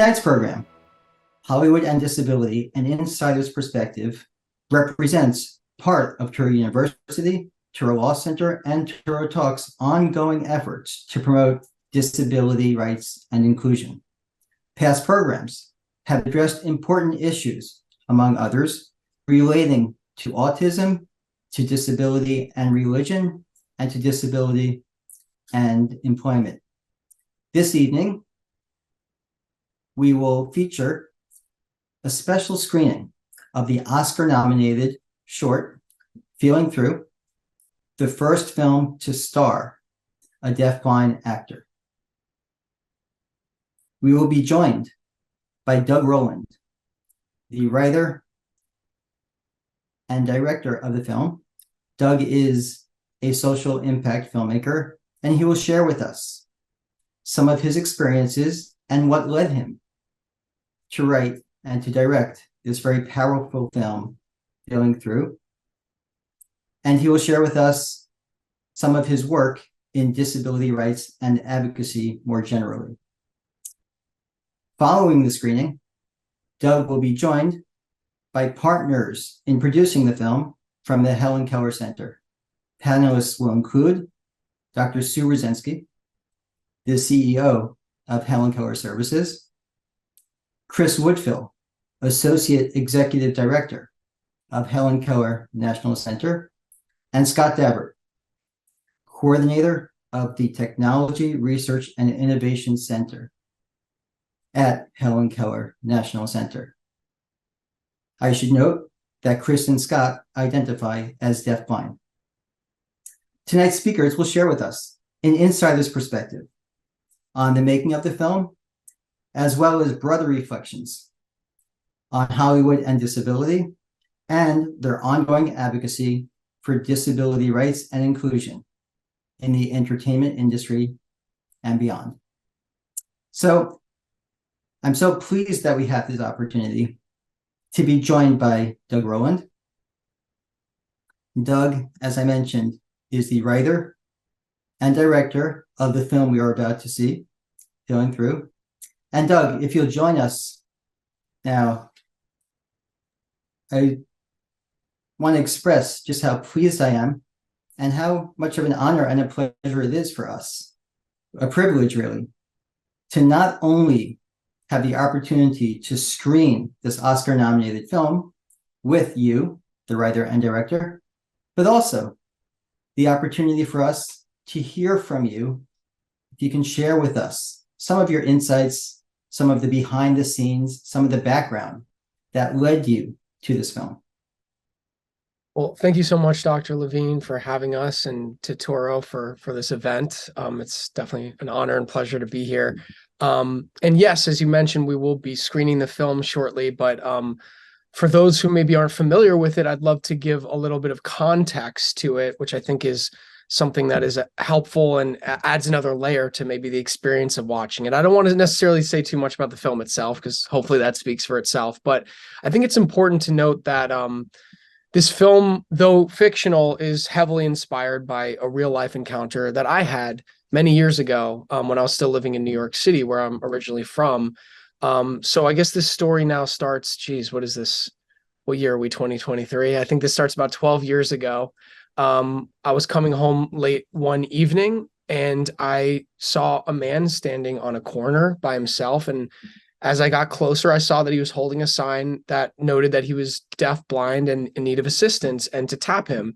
Tonight's program, Hollywood and Disability, an Insider's Perspective, represents part of Touro University, Touro Law Center, and Touro Talk's ongoing efforts to promote disability rights and inclusion. Past programs have addressed important issues, among others, relating to autism, to disability and religion, and to disability and employment. This evening, we will feature a special screening of the Oscar-nominated short, Feeling Through, the first film to star a deafblind actor. We will be joined by Doug Roland, the writer and director of the film. Doug is a social impact filmmaker, and he will share with us some of his experiences and what led him to write and to direct this very powerful film, Feeling Through. And he will share with us some of his work in disability rights and advocacy more generally. Following the screening, Doug will be joined by partners in producing the film from the Helen Keller Center. Panelists will include Dr. Sue Ruzenski, the CEO of Helen Keller Services, Chris Woodfill, Associate Executive Director of Helen Keller National Center, and Scott Dabbert, Coordinator of the Technology Research and Innovation Center at Helen Keller National Center. I should note that Chris and Scott identify as deafblind. Tonight's speakers will share with us an insider's perspective on the making of the film, as well as broader reflections on Hollywood and disability and their ongoing advocacy for disability rights and inclusion in the entertainment industry and beyond. So I'm so pleased that we have this opportunity to be joined by Doug Roland. Doug, as I mentioned, is the writer and director of the film we are about to see, Feeling Through. And Doug, if you'll join us now, I want to express just how pleased I am and how much of an honor and a pleasure it is for us, a privilege really, to not only have the opportunity to screen this Oscar-nominated film with you, the writer and director, but also the opportunity for us to hear from you. If you can share with us some of your insights, some of the behind the scenes, some of the background that led you to this film. Well, thank you so much, Dr. Levine, for having us, and to Touro for this event. It's definitely an honor and pleasure to be here. And yes, as you mentioned, we will be screening the film shortly, but for those who maybe aren't familiar with it, I'd love to give a little bit of context to it, which I think is something that is helpful and adds another layer to maybe the experience of watching it. I don't want to necessarily say too much about the film itself, because hopefully that speaks for itself, but I think it's important to note that this film, though fictional, is heavily inspired by a real life encounter that I had many years ago when I was still living in New York City, where I'm originally from. So I guess this story now starts, geez, what is this? What year are we, 2023? I think this starts about 12 years ago. I was coming home late one evening and I saw a man standing on a corner by himself. And as I got closer, I saw that he was holding a sign that noted that he was deaf-blind and in need of assistance, and to tap him,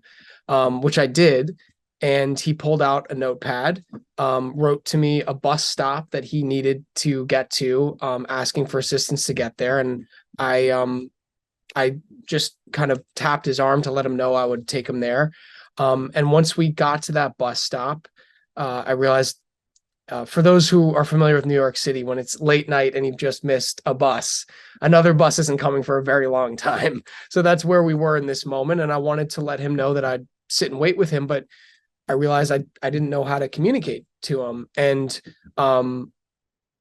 which I did. And he pulled out a notepad, wrote to me a bus stop that he needed to get to, asking for assistance to get there. And I just kind of tapped his arm to let him know I would take him there. And once we got to that bus stop, I realized, for those who are familiar with New York City, when it's late night and you've just missed a bus, another bus isn't coming for a very long time. So that's where we were in this moment. And I wanted to let him know that I'd sit and wait with him, but I realized I didn't know how to communicate to him. And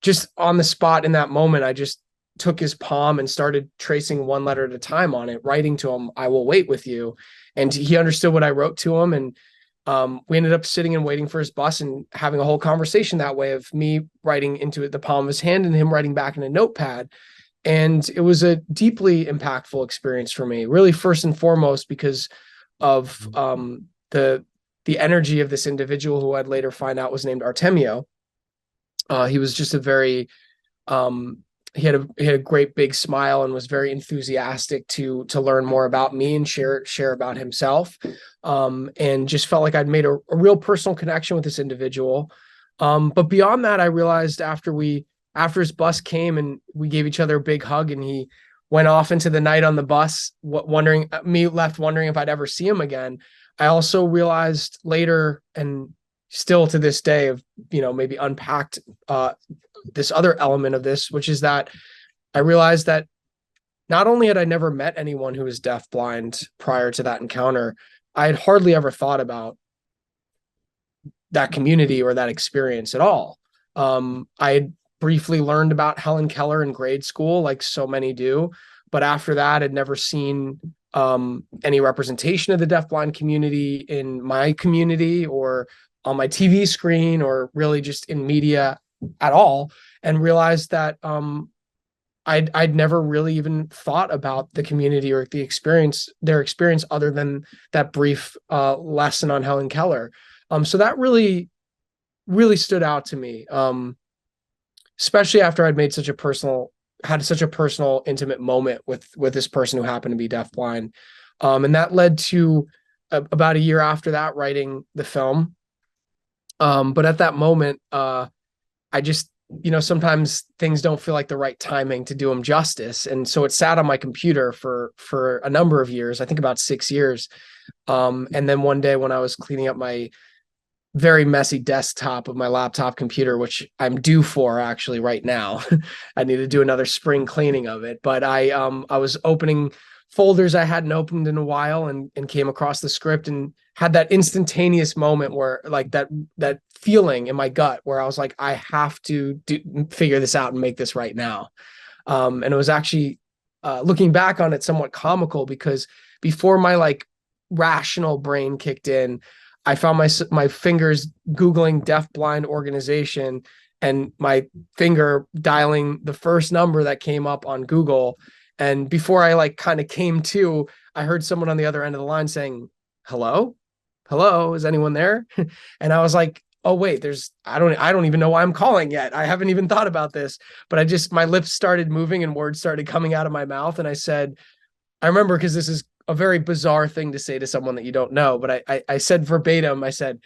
just on the spot in that moment, I just took his palm and started tracing one letter at a time on it, writing to him, "I will wait with you." And he understood what I wrote to him. And we ended up sitting and waiting for his bus and having a whole conversation that way, of me writing into the palm of his hand and him writing back in a notepad. And it was a deeply impactful experience for me, really, first and foremost, because of the energy of this individual, who I'd later find out was named Artemio. He was just a very he had a great big smile and was very enthusiastic to learn more about me and share about himself, and just felt like I'd made a real personal connection with this individual. But beyond that, I realized after his bus came and we gave each other a big hug, and he went off into the night on the bus, wondering if I'd ever see him again. I also realized later, and still to this day, of maybe unpacked this other element of this, which is that I realized that not only had I never met anyone who was deafblind prior to that encounter, I had hardly ever thought about that community or that experience at all. I had briefly learned about Helen Keller in grade school, like so many do, but after that, I'd never seen any representation of the deafblind community in my community or on my TV screen or really just in media at all, and realized that I'd never really even thought about the community or their experience other than that brief lesson on Helen Keller. So that really, really stood out to me, especially after I'd had such a personal, intimate moment with this person who happened to be deafblind. And that led to about a year after that, writing the film. But at that moment, I just, sometimes things don't feel like the right timing to do them justice. And so it sat on my computer for a number of years, I think about 6 years. And then one day when I was cleaning up my very messy desktop of my laptop computer, which I'm due for actually right now, I need to do another spring cleaning of it. But I was opening folders I hadn't opened in a while, and came across the script and had that instantaneous moment where, like, that feeling in my gut where I was like, I have to figure this out and make this right now. And it was actually, looking back on it, somewhat comical, because before my rational brain kicked in, I found my fingers Googling deafblind organization and my finger dialing the first number that came up on Google. And before I kind of came to, I heard someone on the other end of the line saying, hello, is anyone there? And I was like, oh wait, I don't even know why I'm calling yet. I haven't even thought about this, but my lips started moving and words started coming out of my mouth. And I said, I remember, because this is a very bizarre thing to say to someone that you don't know, but I said verbatim, I said,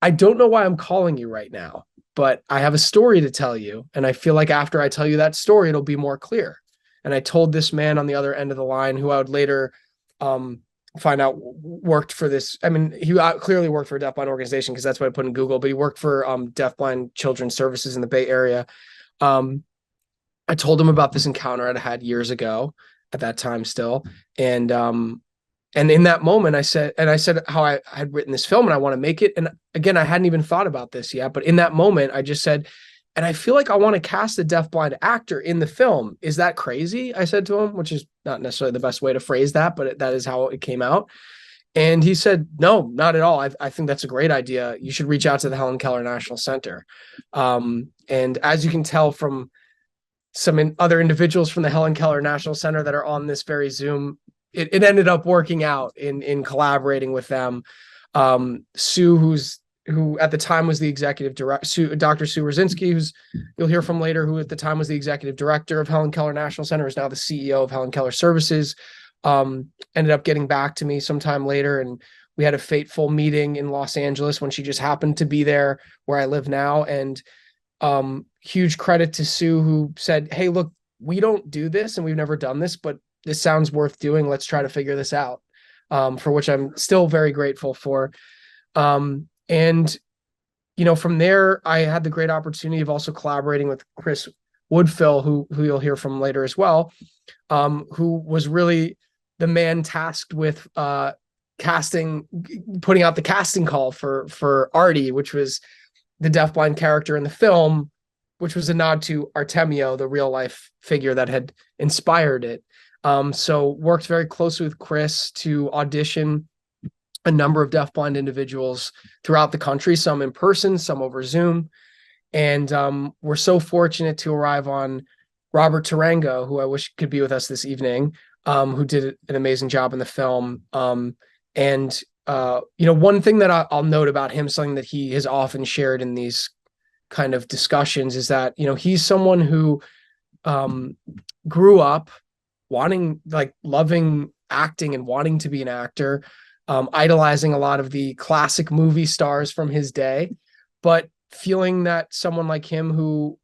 I don't know why I'm calling you right now, but I have a story to tell you. And I feel like after I tell you that story, it'll be more clear. And I told this man on the other end of the line, who I would later find out worked for this. I mean, he clearly worked for a deafblind organization, because that's what I put in Google, but he worked for DeafBlind Children's Services in the Bay Area. I told him about this encounter I'd had years ago, at that time still. And in that moment I said how I had written this film and I want to make it. And again, I hadn't even thought about this yet, but in that moment I just said, and I feel like I want to cast a deafblind actor in the film. Is that crazy? I said to him, which is not necessarily the best way to phrase that, but that is how it came out. And he said, no, not at all. I think that's a great idea. You should reach out to the Helen Keller National Center. And as you can tell from some other individuals from the Helen Keller National Center that are on this very Zoom, it ended up working out in collaborating with them. Sue, who at the time was the executive director, Dr. Sue Ruzenski, who's you'll hear from later, who at the time was the executive director of Helen Keller National Center, is now the CEO of Helen Keller Services, ended up getting back to me sometime later. And we had a fateful meeting in Los Angeles when she just happened to be there where I live now. And huge credit to Sue, who said, hey, look, we don't do this and we've never done this, but this sounds worth doing. Let's try to figure this out, for which I'm still very grateful for. And, from there, I had the great opportunity of also collaborating with Chris Woodfill, who you'll hear from later as well, who was really the man tasked with putting out the casting call for Artie, which was the deafblind character in the film, which was a nod to Artemio, the real life figure that had inspired it. So worked very closely with Chris to audition a number of deafblind individuals throughout the country, some in person, some over Zoom. And we're so fortunate to arrive on Robert Tarango, who I wish could be with us this evening, who did an amazing job in the film. And one thing that I'll note about him, something that he has often shared in these kind of discussions, is that, he's someone who grew up loving acting and wanting to be an actor, idolizing a lot of the classic movie stars from his day, but feeling that someone like him, who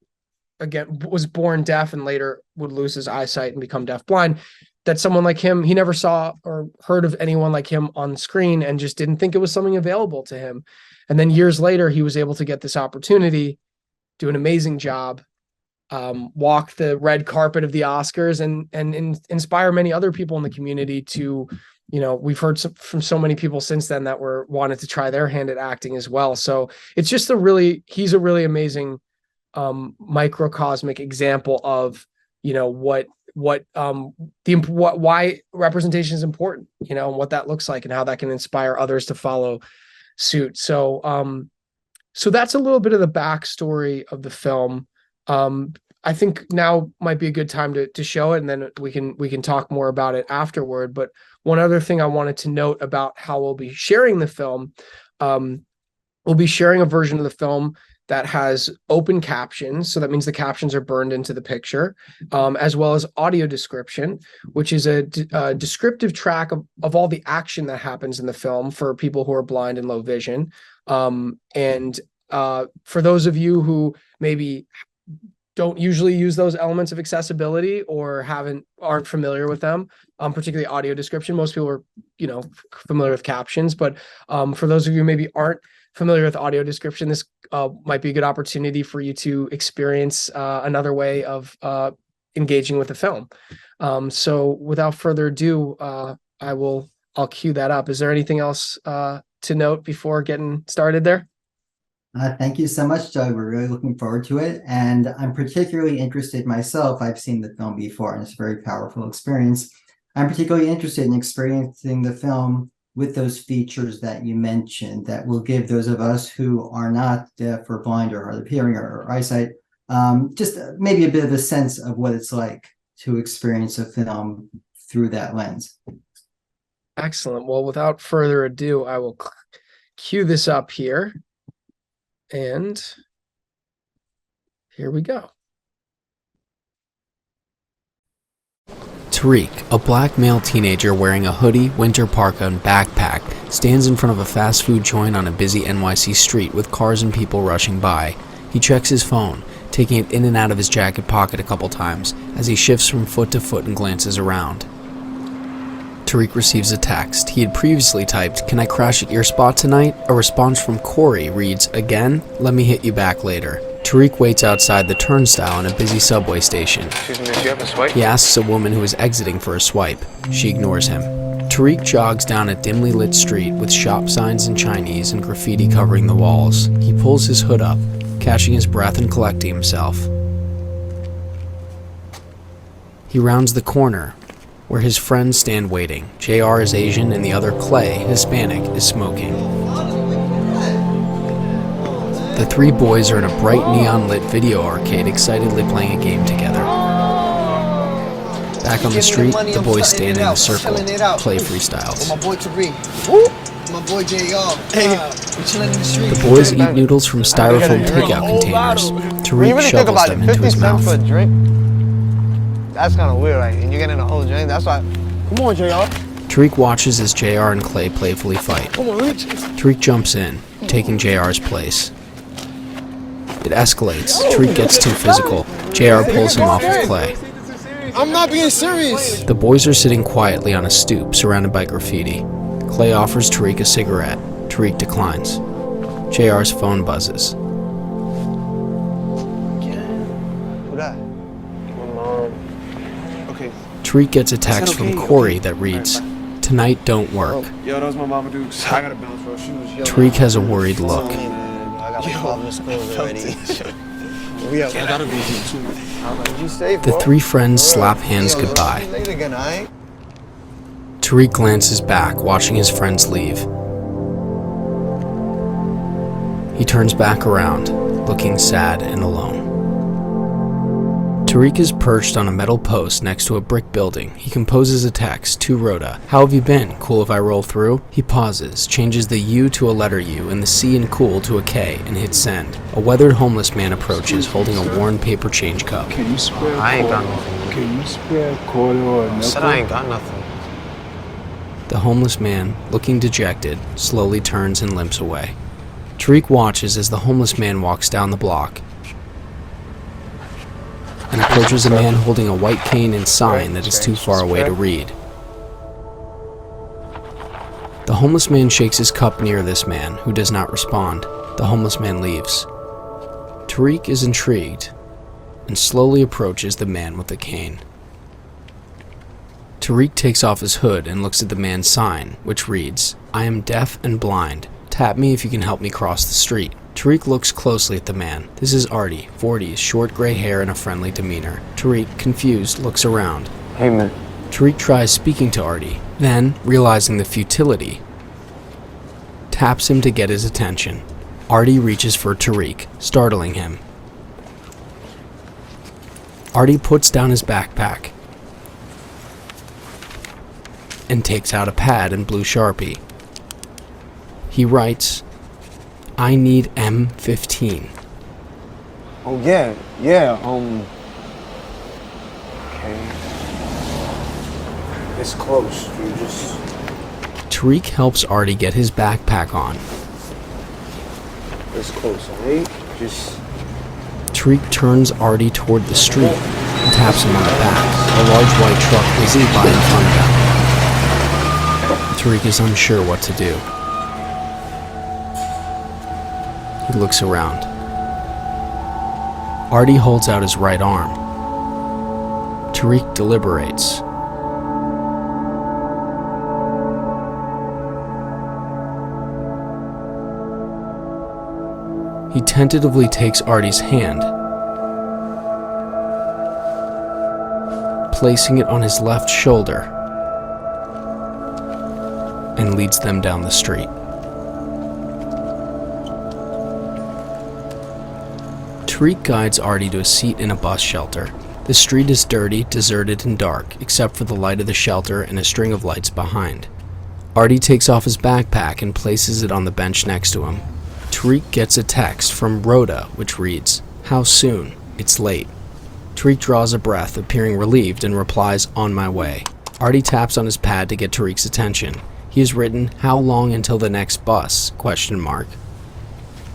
again was born deaf and later would lose his eyesight and become deafblind, that someone like him, he never saw or heard of anyone like him on screen and just didn't think it was something available to him. And then years later, he was able to get this opportunity, do an amazing job, walk the red carpet of the Oscars, and inspire many other people in the community to, we've heard from so many people since then that were wanted to try their hand at acting as well. So it's just he's a really amazing microcosmic example of, why representation is important, and what that looks like and how that can inspire others to follow suit. So that's a little bit of the backstory of the film. I think now might be a good time to show it, and then we can talk more about it afterward. But one other thing I wanted to note about how we'll be sharing the film, we'll be sharing a version of the film that has open captions. So that means the captions are burned into the picture, as well as audio description, which is a descriptive track of all the action that happens in the film for people who are blind and low vision. And for those of you who maybe don't usually use those elements of accessibility or aren't familiar with them, particularly audio description. Most people are, familiar with captions, but for those of you who maybe aren't familiar with audio description, this might be a good opportunity for you to experience another way of engaging with the film. So without further ado, I'll cue that up. Is there anything else to note before getting started there? Thank you so much, Doug. We're really looking forward to it. And I'm particularly interested myself. I've seen the film before, and it's a very powerful experience. I'm particularly interested in experiencing the film with those features that you mentioned that will give those of us who are not deaf or blind or hard of hearing or eyesight, just maybe a bit of a sense of what it's like to experience a film through that lens. Excellent. Well, without further ado, I will cue this up here. And here we go. Tariq, a black male teenager wearing a hoodie, winter parka, and backpack, stands in front of a fast food joint on a busy NYC street with cars and people rushing by. He checks his phone, taking it in and out of his jacket pocket a couple times as he shifts from foot to foot and glances around. Tariq receives a text. He had previously typed, "Can I crash at your spot tonight?" A response from Corey reads, "Again? Let me hit you back later." Tariq waits outside the turnstile in a busy subway station. Excuse me, do you have a swipe? He asks a woman who is exiting for a swipe. She ignores him. Tariq jogs down a dimly lit street with shop signs in Chinese and graffiti covering the walls. He pulls his hood up, catching his breath and collecting himself. He rounds the corner, where his friends stand waiting. JR is Asian and the other, Clay, Hispanic, is smoking. The three boys are in a bright neon-lit video arcade excitedly playing a game together. Back on the street, the boys stand in a circle, play freestyles. My boy Tariq. My boy JR. Hey, we're chilling in the street. The boys eat noodles from styrofoam takeout containers. Tariq shovels them into his mouth. That's kind of weird, right? And you're getting a whole drink. That's why. Come on, JR. Tariq watches as JR and Clay playfully fight. Come on, Rich. Tariq jumps in, taking JR's place. It escalates. Tariq gets too physical. JR pulls him off of Clay. I'm not being serious. The boys are sitting quietly on a stoop, surrounded by graffiti. Clay offers Tariq a cigarette. Tariq declines. JR's phone buzzes. Who that? My mom. Okay. Tariq gets a text from Corey that reads, "Tonight don't work." Yo, that was my mama dude. I gotta bounce, bro. She was Tariq has a worried look. I got problems already. I gotta be here too. You safe, The bro? three friends slap hands goodbye. Later again, alright? Tariq glances back, watching his friends leave. He turns back around, looking sad and alone. Tariq is perched on a metal post next to a brick building. He composes a text to Rhoda. "How have you been? Cool if I roll through?" He pauses, changes the U to a letter U and the C in cool to a K, and hits send. A weathered homeless man approaches, holding a worn paper change cup. Can you spare I ain't got quarter? nothing. Can you spare a quarter or a I said nickel? I ain't got nothing. The homeless man, looking dejected, slowly turns and limps away. Tariq watches as the homeless man walks down the block and approaches a man holding a white cane and sign that is too far away to read. The homeless man shakes his cup near this man, who does not respond. The homeless man leaves. Tariq is intrigued and slowly approaches the man with the cane. Tariq takes off his hood and looks at the man's sign, which reads, "I am deaf and blind. Tap me if you can help me cross the street." Tariq looks closely at the man. This is Artie, 40s, short gray hair and a friendly demeanor. Tariq, confused, looks around. Hey, man. Tariq tries speaking to Artie, then, realizing the futility, taps him to get his attention. Artie reaches for Tariq, startling him. Artie puts down his backpack and takes out a pad and blue Sharpie. He writes, "I need M15. Oh, yeah. Okay. It's close. You just... Tariq helps Artie get his backpack on. It's close, alright? Just... Tariq turns Artie toward the street and taps him on the back. A large white truck whizzes by in front of them. Tariq is unsure what to do. He looks around. Artie holds out his right arm. Tariq deliberates. He tentatively takes Artie's hand, placing it on his left shoulder, and leads them down the street. Tariq guides Artie to a seat in a bus shelter. The street is dirty, deserted, and dark, except for the light of the shelter and a string of lights behind. Artie takes off his backpack and places it on the bench next to him. Tariq gets a text from Rhoda, which reads, "How soon? It's late." Tariq draws a breath, appearing relieved, and replies, "On my way." Artie taps on his pad to get Tariq's attention. He has written, "How long until the next bus?"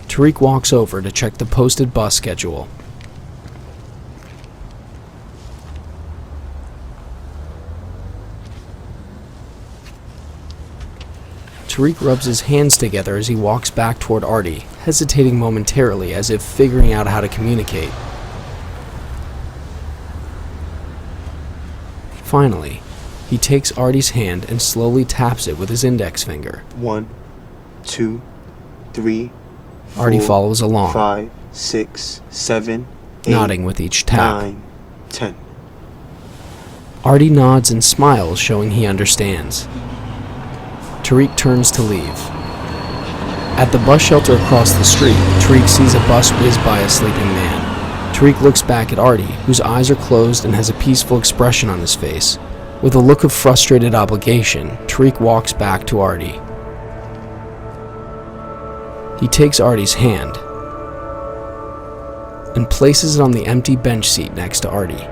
Tariq walks over to check the posted bus schedule. Tariq rubs his hands together as he walks back toward Artie, hesitating momentarily as if figuring out how to communicate. Finally, he takes Artie's hand and slowly taps it with his index finger. 1, 2, 3. Artie 4, follows along, 5, 6, 7, 8, nodding with each tap. 9, 10. Artie nods and smiles, showing he understands. Tariq turns to leave. At the bus shelter across the street, Tariq sees a bus whiz by a sleeping man. Tariq looks back at Artie, whose eyes are closed and has a peaceful expression on his face. With a look of frustrated obligation, Tariq walks back to Artie. He takes Artie's hand and places it on the empty bench seat next to Artie.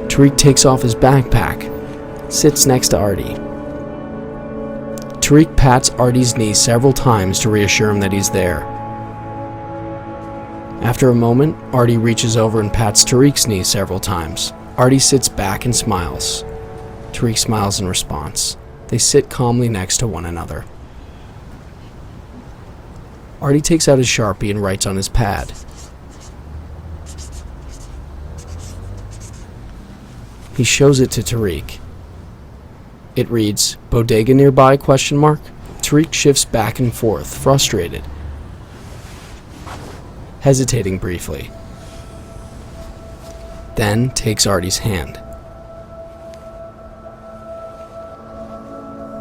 Tariq takes off his backpack, sits next to Artie. Tariq pats Artie's knee several times to reassure him that he's there. After a moment, Artie reaches over and pats Tariq's knee several times. Artie sits back and smiles. Tariq smiles in response. They sit calmly next to one another. Artie takes out his Sharpie and writes on his pad. He shows it to Tariq. It reads, "Bodega nearby?" Tariq shifts back and forth, frustrated, hesitating briefly, then takes Artie's hand.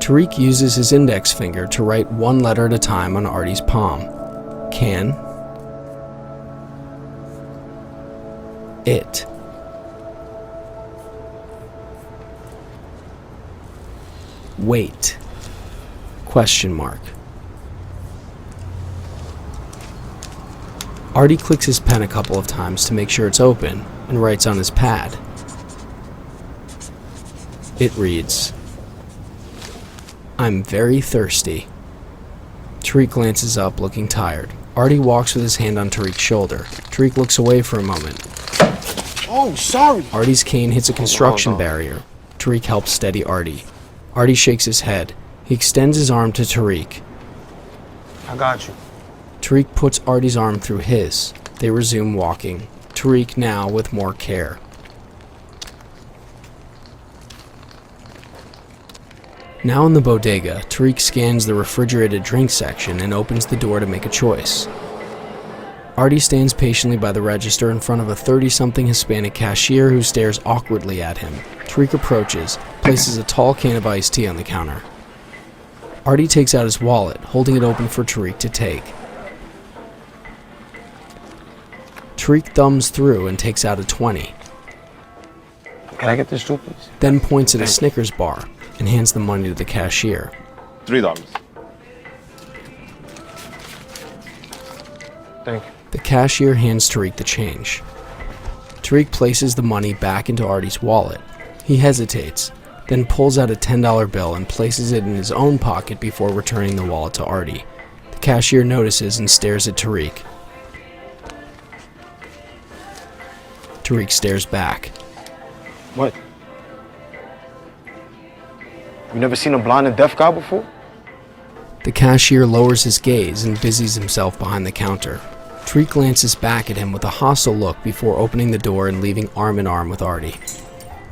Tariq uses his index finger to write one letter at a time on Artie's palm. Can. It. Wait. Question mark. Artie clicks his pen a couple of times to make sure it's open and writes on his pad. It reads, I'm very thirsty. Tariq glances up, looking tired. Artie walks with his hand on Tariq's shoulder. Tariq looks away for a moment. Oh, sorry. Artie's cane hits a construction barrier. Tariq helps steady Artie. Artie shakes his head. He extends his arm to Tariq. I got you. Tariq puts Artie's arm through his. They resume walking. Tariq now with more care. Now in the bodega, Tariq scans the refrigerated drink section and opens the door to make a choice. Artie stands patiently by the register in front of a 30-something Hispanic cashier who stares awkwardly at him. Tariq approaches, places a tall can of iced tea on the counter. Artie takes out his wallet, holding it open for Tariq to take. Tariq thumbs through and takes out a 20. Can I get this too, please? Then points at a Snickers bar and hands the money to the cashier. $3. Thank you. The cashier hands Tariq the change. Tariq places the money back into Artie's wallet. He hesitates, then pulls out a $10 bill and places it in his own pocket before returning the wallet to Artie. The cashier notices and stares at Tariq. Tariq stares back. What? You never seen a blind and deaf guy before? The cashier lowers his gaze and busies himself behind the counter. Tariq glances back at him with a hostile look before opening the door and leaving arm in arm with Artie.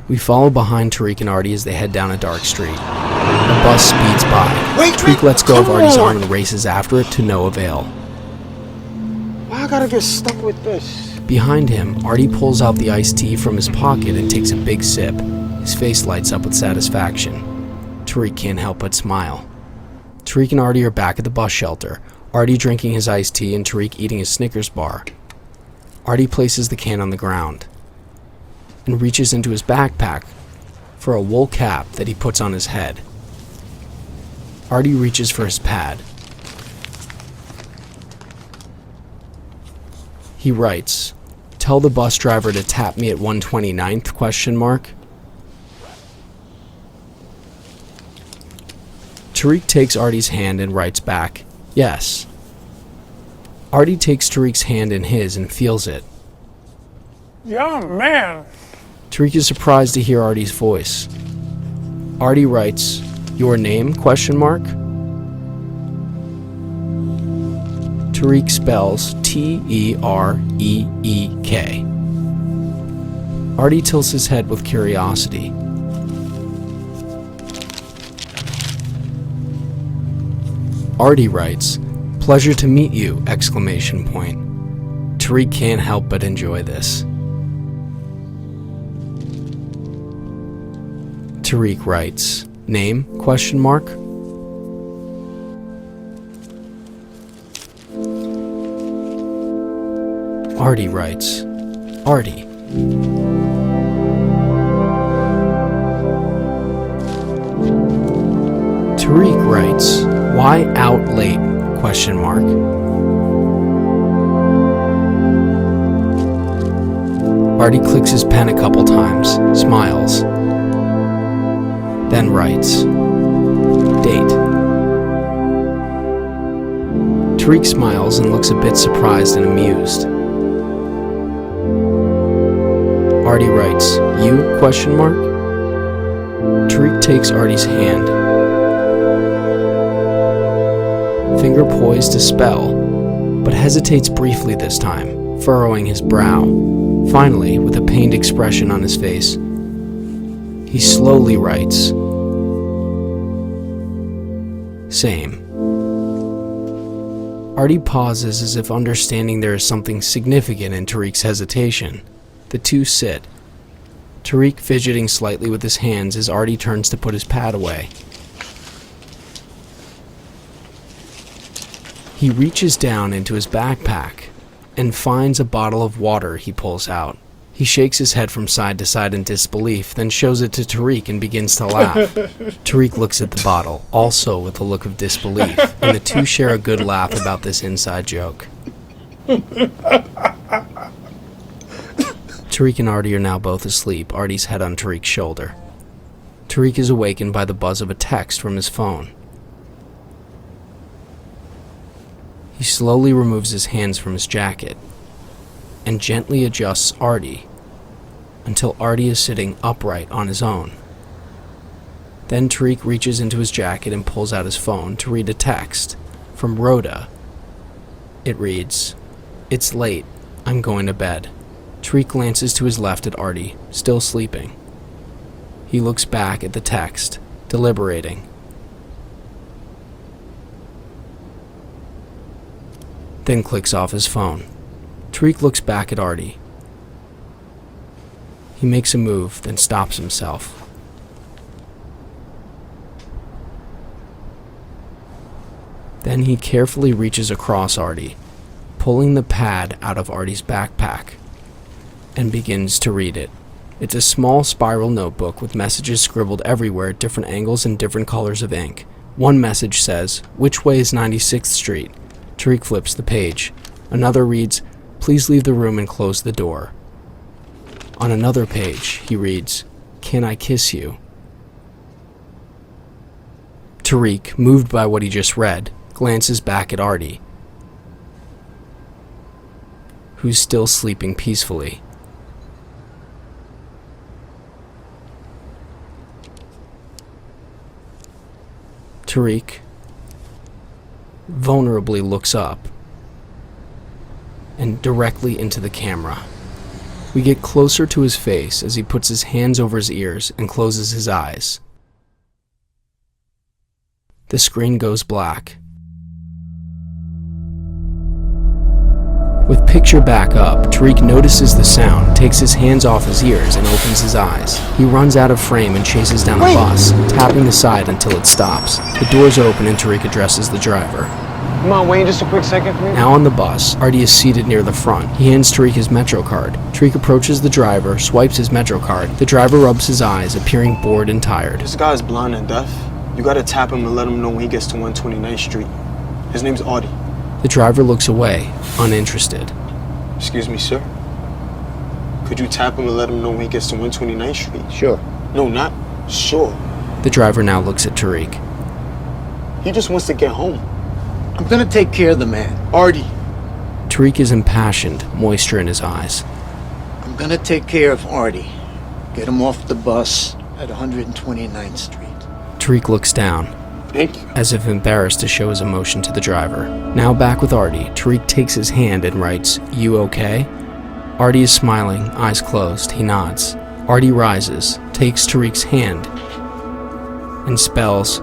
We follow behind Tariq and Artie as they head down a dark street. A bus speeds by. Tariq lets go of Artie's arm and races after it to no avail. Why I gotta get stuck with this? Behind him, Artie pulls out the iced tea from his pocket and takes a big sip. His face lights up with satisfaction. Tariq can't help but smile. Tariq and Artie are back at the bus shelter, Artie drinking his iced tea and Tariq eating his Snickers bar. Artie places the can on the ground and reaches into his backpack for a wool cap that he puts on his head. Artie reaches for his pad. He writes, "Tell the bus driver to tap me at 129th?" Tariq takes Artie's hand and writes back, "Yes." Artie takes Tariq's hand in his and feels it. Young man. Tariq is surprised to hear Artie's voice. Artie writes, "Your name?" Tariq spells T-E-R-E-E-K. Artie tilts his head with curiosity. Artie writes, "Pleasure to meet you!" Tariq can't help but enjoy this. Tariq writes, "Name?" Artie writes, "Artie." Tariq writes, "Why out late?" Artie clicks his pen a couple times, smiles, then writes, "Date." Tariq smiles and looks a bit surprised and amused. Artie writes, "You?" Tariq takes Artie's hand, finger poised to spell, but hesitates briefly this time, furrowing his brow. Finally, with a pained expression on his face, he slowly writes, "Same." Artie pauses as if understanding there is something significant in Tariq's hesitation. The two sit, Tariq fidgeting slightly with his hands as Artie turns to put his pad away. He reaches down into his backpack and finds a bottle of water he pulls out. He shakes his head from side to side in disbelief, then shows it to Tariq and begins to laugh. Tariq looks at the bottle, also with a look of disbelief, and the two share a good laugh about this inside joke. Tariq and Artie are now both asleep, Artie's head on Tariq's shoulder. Tariq is awakened by the buzz of a text from his phone. He slowly removes his hands from his jacket and gently adjusts Artie until Artie is sitting upright on his own. Then Tariq reaches into his jacket and pulls out his phone to read a text from Rhoda. It reads, "It's late. I'm going to bed." Tariq glances to his left at Artie, still sleeping. He looks back at the text, deliberating. Then clicks off his phone. Tariq looks back at Artie. He makes a move, then stops himself. Then he carefully reaches across Artie, pulling the pad out of Artie's backpack, and begins to read it. It's a small spiral notebook with messages scribbled everywhere at different angles and different colors of ink. One message says, "Which way is 96th Street?" Tariq flips the page. Another reads, "Please leave the room and close the door." On another page, he reads, "Can I kiss you?" Tariq, moved by what he just read, glances back at Artie, who's still sleeping peacefully. Tariq vulnerably looks up and directly into the camera. We get closer to his face as he puts his hands over his ears and closes his eyes. The screen goes black. With picture back up, Tariq notices the sound, takes his hands off his ears, and opens his eyes. He runs out of frame and chases down the bus, tapping the side until it stops. The doors open and Tariq addresses the driver. Come on, Wayne, just a quick second for me. Now on the bus, Artie is seated near the front. He hands Tariq his Metro card. Tariq approaches the driver, swipes his Metro card. The driver rubs his eyes, appearing bored and tired. This guy's blind and deaf. You gotta tap him and let him know when he gets to 129th Street. His name's Artie. The driver looks away, uninterested. Excuse me, sir. Could you tap him and let him know when he gets to 129th Street? Sure. No, not sure. The driver now looks at Tariq. He just wants to get home. I'm gonna take care of the man. Artie. Tariq is impassioned, moisture in his eyes. I'm gonna take care of Artie. Get him off the bus at 129th Street. Tariq looks down, Thank you. as if embarrassed to show his emotion to the driver. Now back with Artie, Tariq takes his hand and writes, "You okay?" Artie is smiling, eyes closed. He nods. Artie rises, takes Tariq's hand, and spells,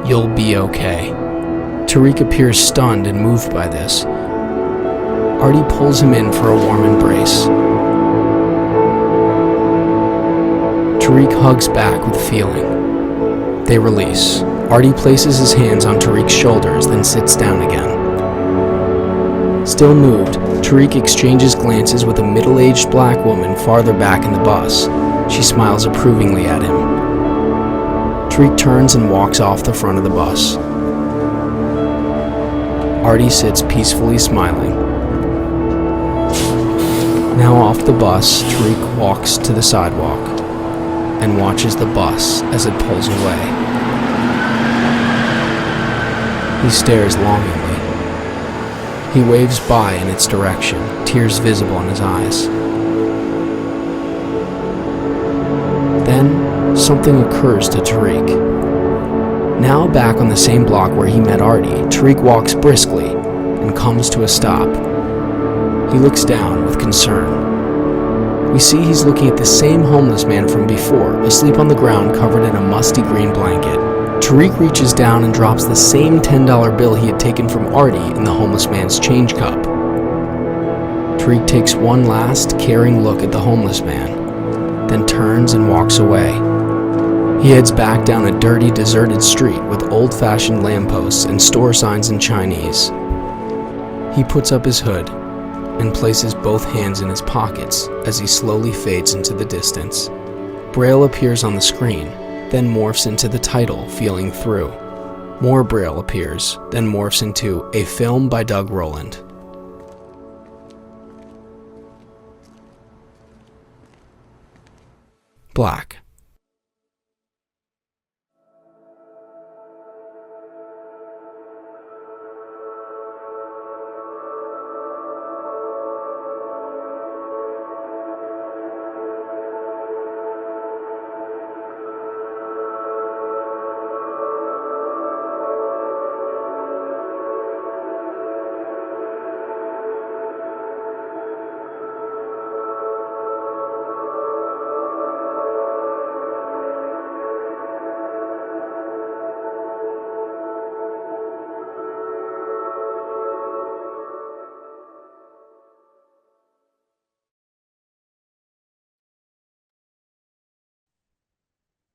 "You'll be okay." Tariq appears stunned and moved by this. Artie pulls him in for a warm embrace. Tariq hugs back with feeling. They release. Artie places his hands on Tariq's shoulders, then sits down again. Still moved, Tariq exchanges glances with a middle-aged black woman farther back in the bus. She smiles approvingly at him. Tariq turns and walks off the front of the bus. Artie sits peacefully smiling. Now off the bus, Tariq walks to the sidewalk and watches the bus as it pulls away. He stares longingly. He waves by in its direction, tears visible in his eyes. Then, something occurs to Tariq. Now back on the same block where he met Artie, Tariq walks briskly and comes to a stop. He looks down with concern. We see he's looking at the same homeless man from before, asleep on the ground covered in a musty green blanket. Tariq reaches down and drops the same $10 bill he had taken from Artie in the homeless man's change cup. Tariq takes one last, caring look at the homeless man, then turns and walks away. He heads back down a dirty, deserted street with old-fashioned lampposts and store signs in Chinese. He puts up his hood and places both hands in his pockets as he slowly fades into the distance. Braille appears on the screen, then morphs into the title, Feeling Through. More Braille appears, then morphs into A Film by Doug Roland. Black.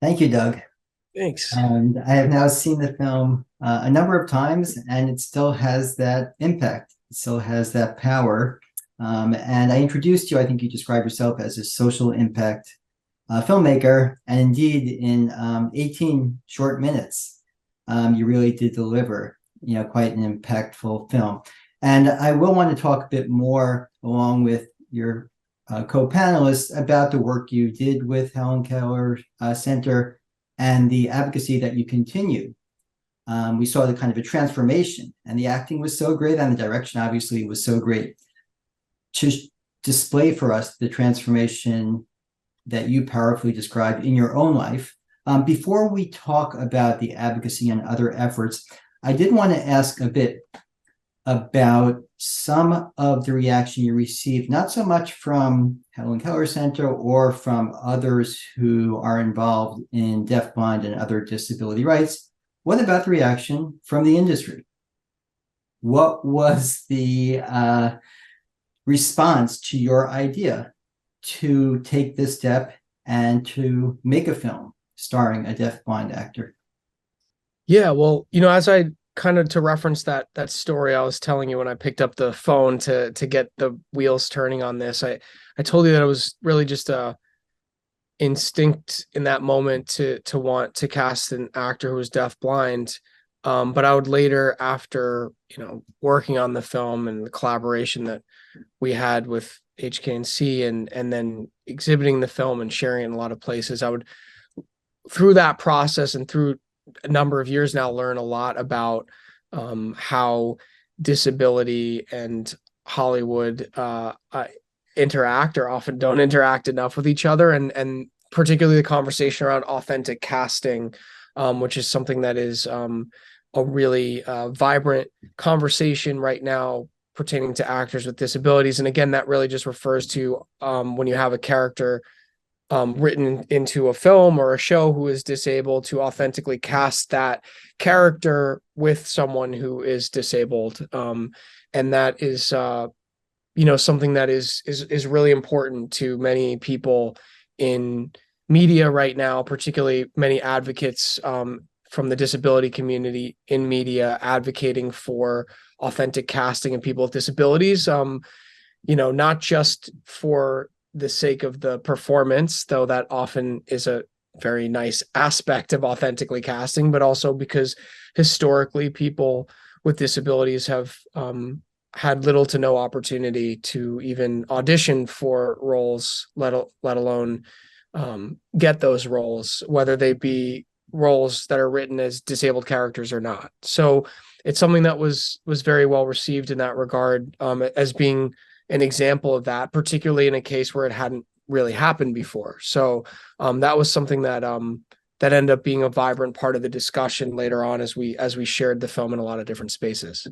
Thank you, Doug. Thanks. And I have now seen the film a number of times, and it still has that impact. It still has that power. And I introduced you, I think you described yourself as a social impact filmmaker. And indeed, in 18 short minutes, you really did deliver, quite an impactful film. And I will want to talk a bit more along with your co-panelists about the work you did with Helen Keller Center and the advocacy that you continue. We saw the kind of a transformation, and the acting was so great, and the direction obviously was so great to display for us the transformation that you powerfully described in your own life. Before we talk about the advocacy and other efforts, I did want to ask a bit about some of the reaction you received, not so much from Helen Keller Center or from others who are involved in DeafBlind and other disability rights. What about the reaction from the industry? What was the response to your idea to take this step and to make a film starring a deafblind actor? Yeah, well, as I kind of to reference that story I was telling you when I picked up the phone to get the wheels turning on this, I told you that it was really just a instinct in that moment to want to cast an actor who was deafblind. But I would later, after working on the film and the collaboration that we had with HKNC and then exhibiting the film and sharing it in a lot of places, I would, through that process and through a number of years now, learn a lot about how disability and Hollywood interact or often don't interact enough with each other, and particularly the conversation around authentic casting, which is something that is a really vibrant conversation right now pertaining to actors with disabilities. And again, that really just refers to when you have a character written into a film or a show who is disabled, to authentically cast that character with someone who is disabled. And that is, something that is really important to many people in media right now, particularly many advocates from the disability community in media advocating for authentic casting of people with disabilities, not just for the sake of the performance, though that often is a very nice aspect of authentically casting, but also because historically people with disabilities have had little to no opportunity to even audition for roles, let alone get those roles, whether they be roles that are written as disabled characters or not. So it's something that was very well received in that regard, as being an example of that, particularly in a case where it hadn't really happened before. So that was something that that ended up being a vibrant part of the discussion later on as we shared the film in a lot of different spaces.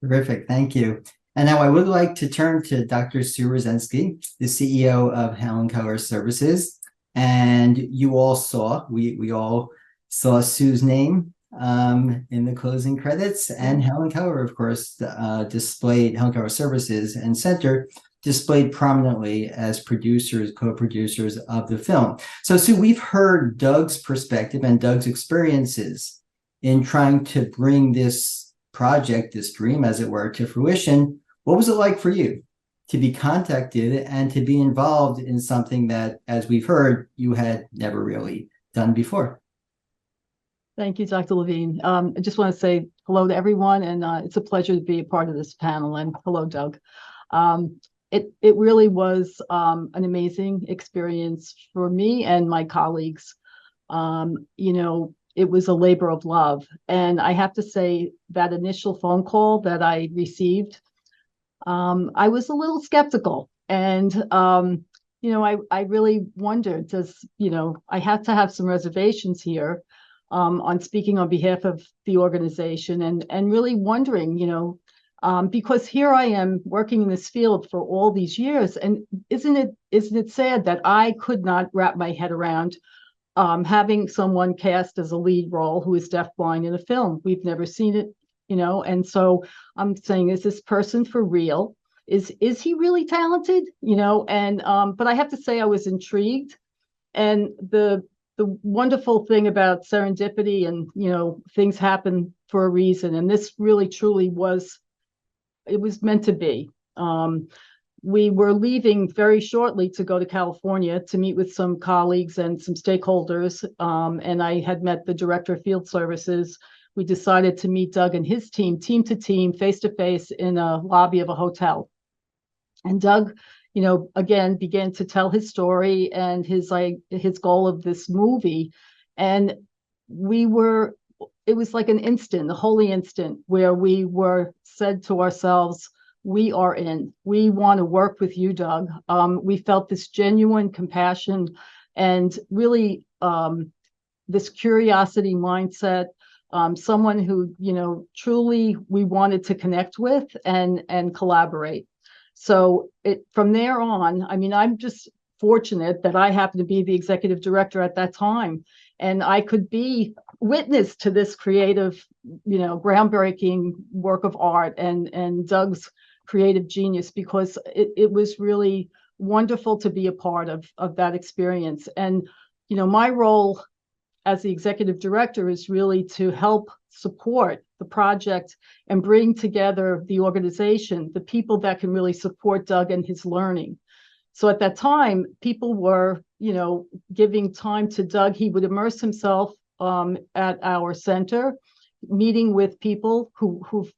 Terrific, thank you. And now I would like to turn to Dr. Sue Ruzenski, the CEO of Helen Keller Services. And you all saw, we all saw Sue's name in the closing credits, and Helen Keller, of course, displayed, Helen Keller Services and Center displayed prominently as producers, co-producers of the film. So, Sue, we've heard Doug's perspective and Doug's experiences in trying to bring this project, this dream, as it were, to fruition. What was it like for you to be contacted and to be involved in something that, as we've heard, you had never really done before? Thank you, Dr. Levine. I just want to say hello to everyone, and it's a pleasure to be a part of this panel. And hello, Doug. It really was an amazing experience for me and my colleagues. It was a labor of love, and I have to say that initial phone call that I received, I was a little skeptical, and I really wondered, I had to have some reservations here on speaking on behalf of the organization, and really wondering, because here I am working in this field for all these years, and isn't it sad that I could not wrap my head around having someone cast as a lead role who is deafblind in a film? We've never seen it, and so I'm saying, is this person for real? Is he really talented? But I have to say I was intrigued, and the wonderful thing about serendipity, and things happen for a reason, and this really truly was meant to be. We were leaving very shortly to go to California to meet with some colleagues and some stakeholders, and I had met the director of field services. We decided to meet Doug and his team to team, face to face, in a lobby of a hotel. And Doug, again, began to tell his story and his goal of this movie. And it was like an instant, a holy instant, where we were said to ourselves, we are in. We want to work with you, Doug. We felt this genuine compassion and really this curiosity mindset, someone who, truly we wanted to connect with and collaborate. So from there on, I'm just fortunate that I happened to be the executive director at that time, and I could be witness to this creative, groundbreaking work of art and Doug's creative genius, because it was really wonderful to be a part of that experience. And, my role as the executive director is really to help support the project and bring together the organization, the people that can really support Doug and his learning. So at that time, people were, giving time to Doug. He would immerse himself at our center, meeting with people who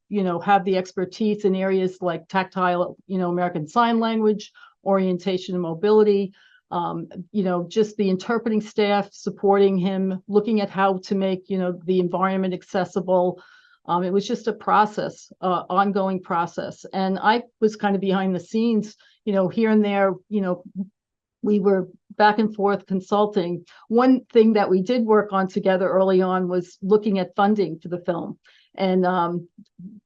have the expertise in areas like tactile, American Sign Language, orientation and mobility, just the interpreting staff supporting him, looking at how to make, the environment accessible. It was just a process, ongoing process. And I was kind of behind the scenes, here and there, we were back and forth consulting. One thing that we did work on together early on was looking at funding for the film. And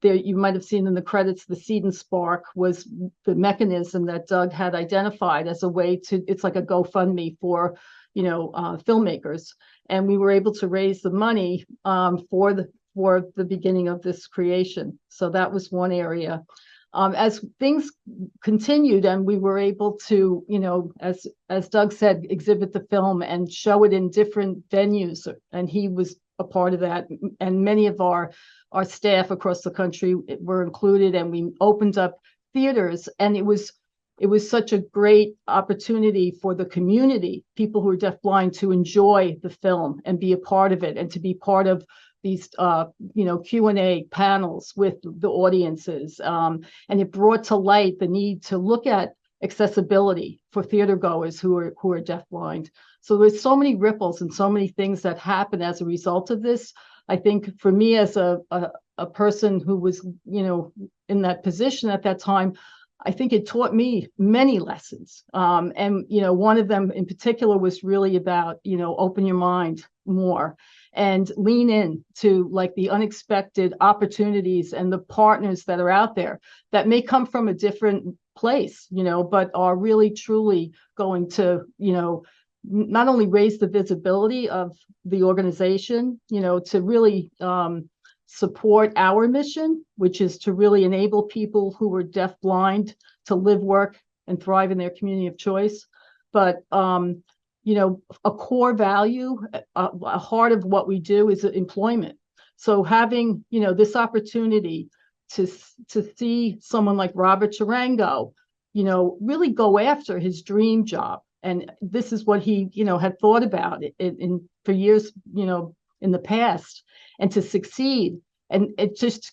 there, you might have seen in the credits, the Seed and Spark was the mechanism that Doug had identified as a way to, it's like a GoFundMe for, filmmakers. And we were able to raise the money for the beginning of this creation. So that was one area. As things continued and we were able to, as Doug said, exhibit the film and show it in different venues, and he was a part of that, and many of our staff across the country were included, and we opened up theaters, and it was such a great opportunity for the community, people who are deafblind, to enjoy the film and be a part of it, and to be part of these Q&A panels with the audiences, and it brought to light the need to look at accessibility for theater goers who are deafblind. So there's so many ripples and so many things that happen as a result of this. I think for me, as a person who was in that position at that time, I think it taught me many lessons. And one of them in particular was really about open your mind more and lean in to like the unexpected opportunities and the partners that are out there that may come from a different place, but are really truly going to, not only raise the visibility of the organization, to really support our mission, which is to really enable people who are deafblind to live, work, and thrive in their community of choice. But a core value, a heart of what we do is employment. So having, this opportunity to see someone like Robert Chirango, really go after his dream job. And this is what he, had thought about for years, in the past, and to succeed. And it just,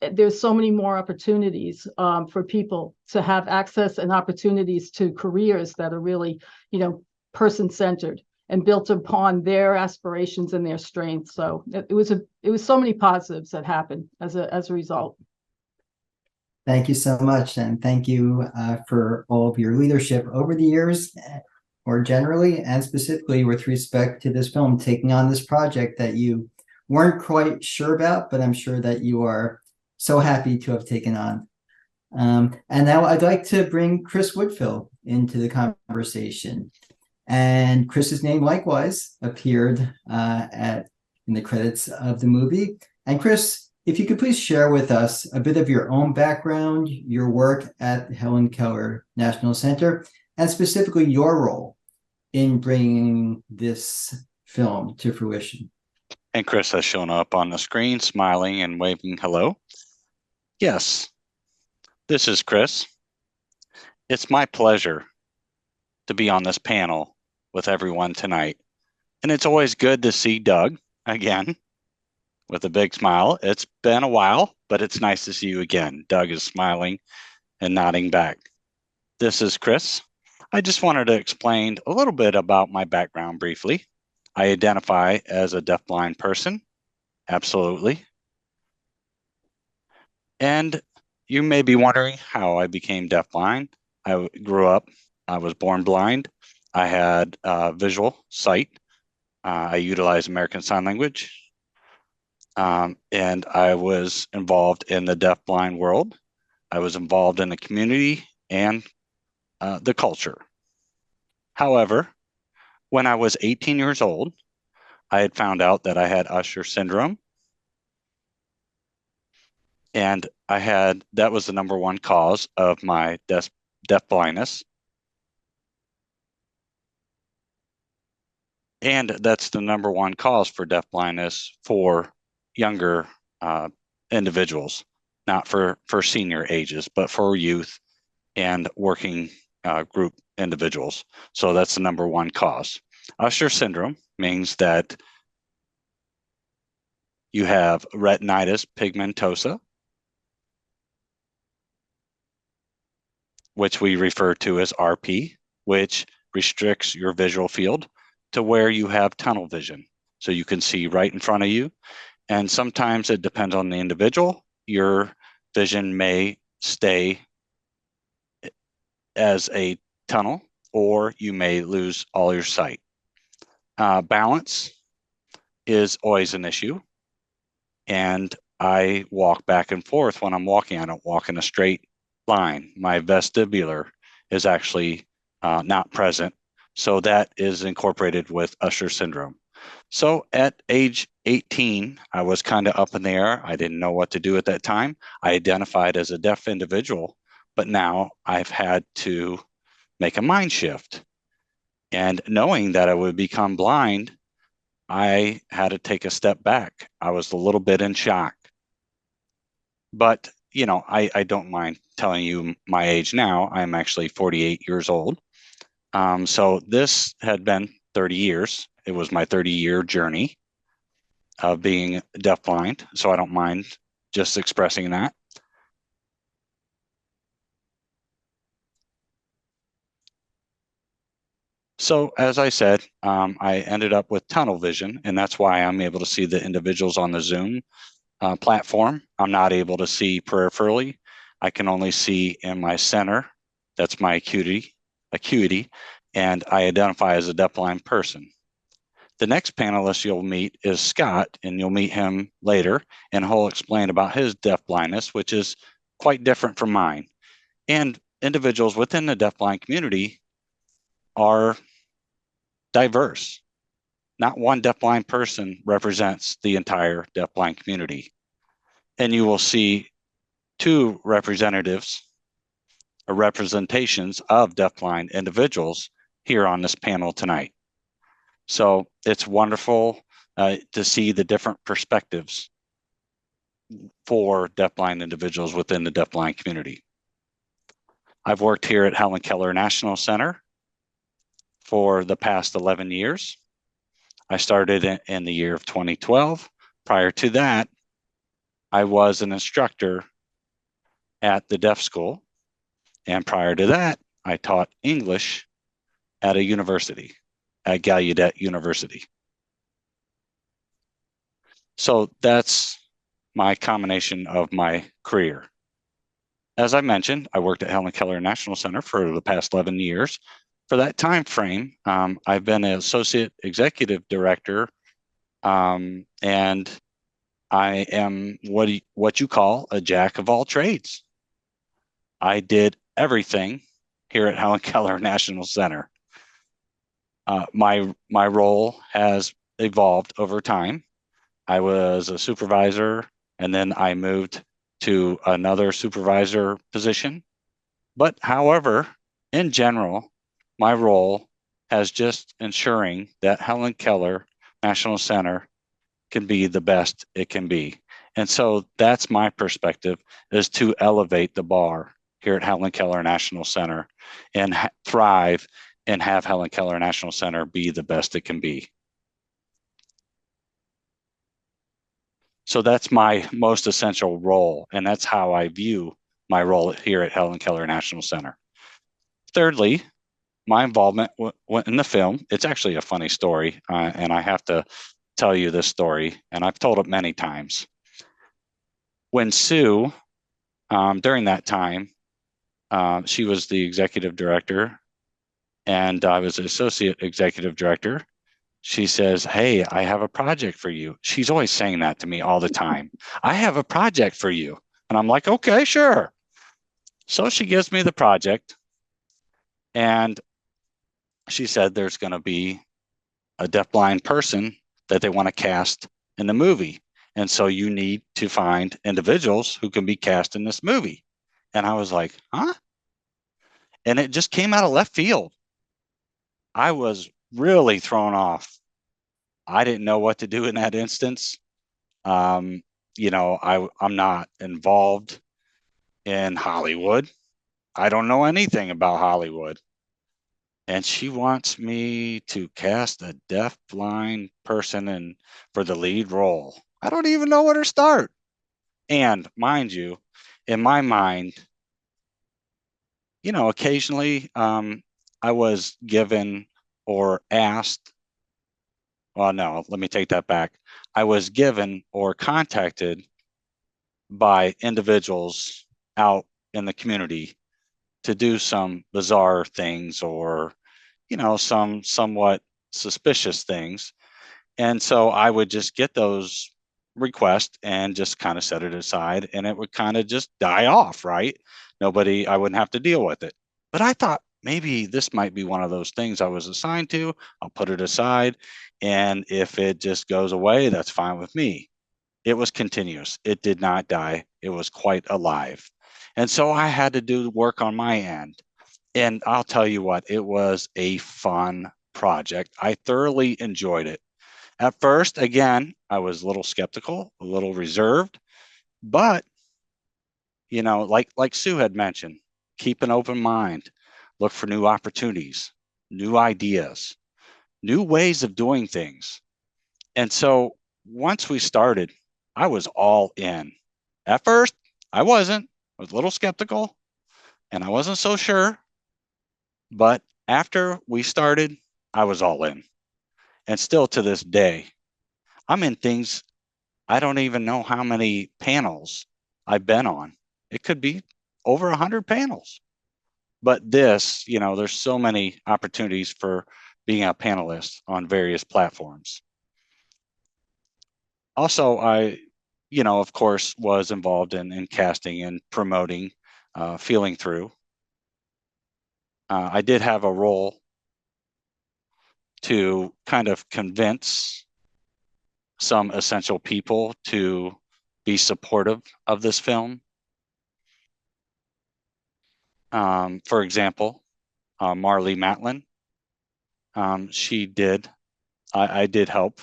there's so many more opportunities for people to have access and opportunities to careers that are really, person-centered and built upon their aspirations and their strengths. So it was so many positives that happened as a result. Thank you so much, and thank you for all of your leadership over the years, or generally and specifically with respect to this film, taking on this project that you weren't quite sure about, but I'm sure that you are so happy to have taken on. And now I'd like to bring Chris Woodfill into the conversation. And Chris's name likewise appeared in the credits of the movie. And Chris, if you could please share with us a bit of your own background, your work at Helen Keller National Center, and specifically your role in bringing this film to fruition. And Chris has shown up on the screen, smiling and waving hello. Yes, this is Chris. It's my pleasure to be on this panel with everyone tonight. And it's always good to see Doug again with a big smile. It's been a while, but it's nice to see you again. Doug is smiling and nodding back. This is Chris. I just wanted to explain a little bit about my background briefly. I identify as a deafblind person, absolutely. And you may be wondering how I became deafblind. I grew up, I was born blind. I had visual sight. I utilized American Sign Language. And I was involved in the deafblind world. I was involved in the community and the culture. However, when I was 18 years old, I had found out that I had Usher syndrome. And that was the number one cause of my deaf blindness. And that's the number one cause for deaf blindness for younger individuals, not for senior ages, but for youth and working group individuals. So that's the number one cause. Usher syndrome means that you have retinitis pigmentosa, which we refer to as RP, which restricts your visual field to where you have tunnel vision. So you can see right in front of you. And sometimes it depends on the individual. Your vision may stay as a tunnel, or you may lose all your sight. Balance is always an issue. And I walk back and forth when I'm walking. I don't walk in a straight line. My vestibular is actually not present. So that is incorporated with Usher syndrome. So at age 18, I was kind of up in the air. I didn't know what to do at that time. I identified as a deaf individual, but now I've had to make a mind shift. And knowing that I would become blind, I had to take a step back. I was a little bit in shock. But, I don't mind telling you my age now. I'm actually 48 years old. So this had been 30 years. It was my 30-year journey of being deafblind. So I don't mind just expressing that. So as I said, I ended up with tunnel vision, and that's why I'm able to see the individuals on the Zoom platform. I'm not able to see peripherally. I can only see in my center. That's my acuity, and I identify as a deafblind person. The next panelist you'll meet is Scott, and you'll meet him later, and he'll explain about his deafblindness, which is quite different from mine. And individuals within the deafblind community are diverse. Not one deafblind person represents the entire deafblind community. And you will see two representatives representations of deafblind individuals here on this panel tonight. So it's wonderful to see the different perspectives for deafblind individuals within the deafblind community. I've worked here at Helen Keller National Center for the past 11 years. I started in the year of 2012. Prior to that, I was an instructor at the deaf school. And prior to that, I taught English at a university, at Gallaudet University. So that's my combination of my career. As I mentioned, I worked at Helen Keller National Center for the past 11 years. For that time frame, I've been an associate executive director, and I am what you call a jack of all trades. I did everything here at Helen Keller National Center. My role has evolved over time. I was a supervisor, and then I moved to another supervisor position. But however, in general, my role has just ensuring that Helen Keller National Center can be the best it can be. And so that's my perspective, is to elevate the bar here at Helen Keller National Center and thrive and have Helen Keller National Center be the best it can be. So that's my most essential role, and that's how I view my role here at Helen Keller National Center. Thirdly, my involvement in the film. It's actually a funny story, and I have to tell you this story, and I've told it many times. When Sue, during that time, she was the executive director, and I was the associate executive director. She says, "Hey, I have a project for you." She's always saying that to me all the time. "I have a project for you." And I'm like, "Okay, sure." So she gives me the project, and she said there's going to be a deafblind person that they want to cast in the movie. And so you need to find individuals who can be cast in this movie. And I was like, huh? And it just came out of left field. I was really thrown off. I didn't know what to do in that instance. I'm not involved in Hollywood. I don't know anything about Hollywood. And she wants me to cast a deafblind person for the lead role. I don't even know where to start. And mind you, in my mind, occasionally I was given or asked. Well, no, let me take that back. I was given or contacted by individuals out in the community to do some bizarre things or, some somewhat suspicious things. And so I would just get those requests and just kind of set it aside, and it would kind of just die off, right? I wouldn't have to deal with it. But I thought maybe this might be one of those things I was assigned to. I'll put it aside. And if it just goes away, that's fine with me. It was continuous. It did not die. It was quite alive. And so I had to do work on my end. And I'll tell you what, it was a fun project. I thoroughly enjoyed it. At first, again, I was a little skeptical, a little reserved, but, like Sue had mentioned, keep an open mind, look for new opportunities, new ideas, new ways of doing things. And so once we started, I was all in. At first, I wasn't. I was a little skeptical, and I wasn't so sure. But after we started, I was all in. And still to this day, I'm in things, I don't even know how many panels I've been on. It could be over 100 panels. But this, there's so many opportunities for being a panelist on various platforms. Also, I, of course, was involved in casting and promoting Feeling Through. I did have a role to kind of convince some essential people to be supportive of this film. For example, Marley Matlin, I did help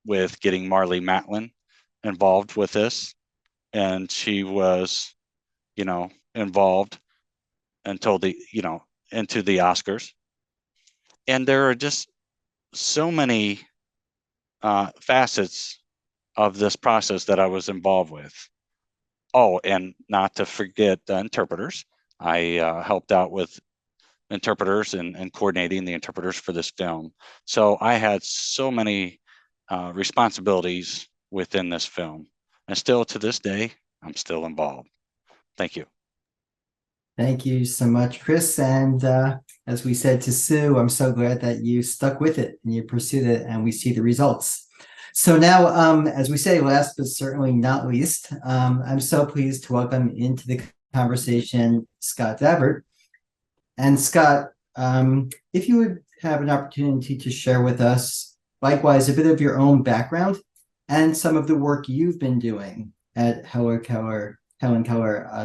with getting Marley Matlin involved with this, and she was, involved until into the Oscars. And there are just so many facets of this process that I was involved with. Oh, and not to forget the interpreters. I helped out with interpreters and coordinating the interpreters for this film. So I had so many responsibilities within this film. And still to this day, I'm still involved. Thank you. Thank you so much, Chris. And as we said to Sue, I'm so glad that you stuck with it and you pursued it, and we see the results. So now, as we say, last but certainly not least, I'm so pleased to welcome into the conversation Scott Davert. And Scott, if you would have an opportunity to share with us, likewise, a bit of your own background and some of the work you've been doing at Helen Keller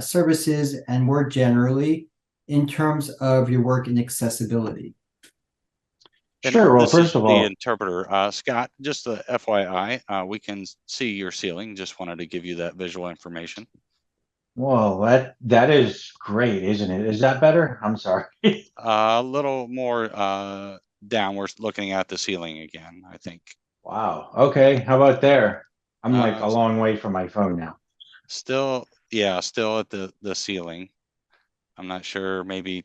Services, and more generally, in terms of your work in accessibility. Sure. Well, first of all, the interpreter, Scott, just the FYI, we can see your ceiling. Just wanted to give you that visual information. Well, that is great, isn't it? Is that better? I'm sorry. A little more downwards, looking at the ceiling again, I think. Wow. Okay. How about there? I'm like a long way from my phone now. Still at the ceiling. I'm not sure, maybe.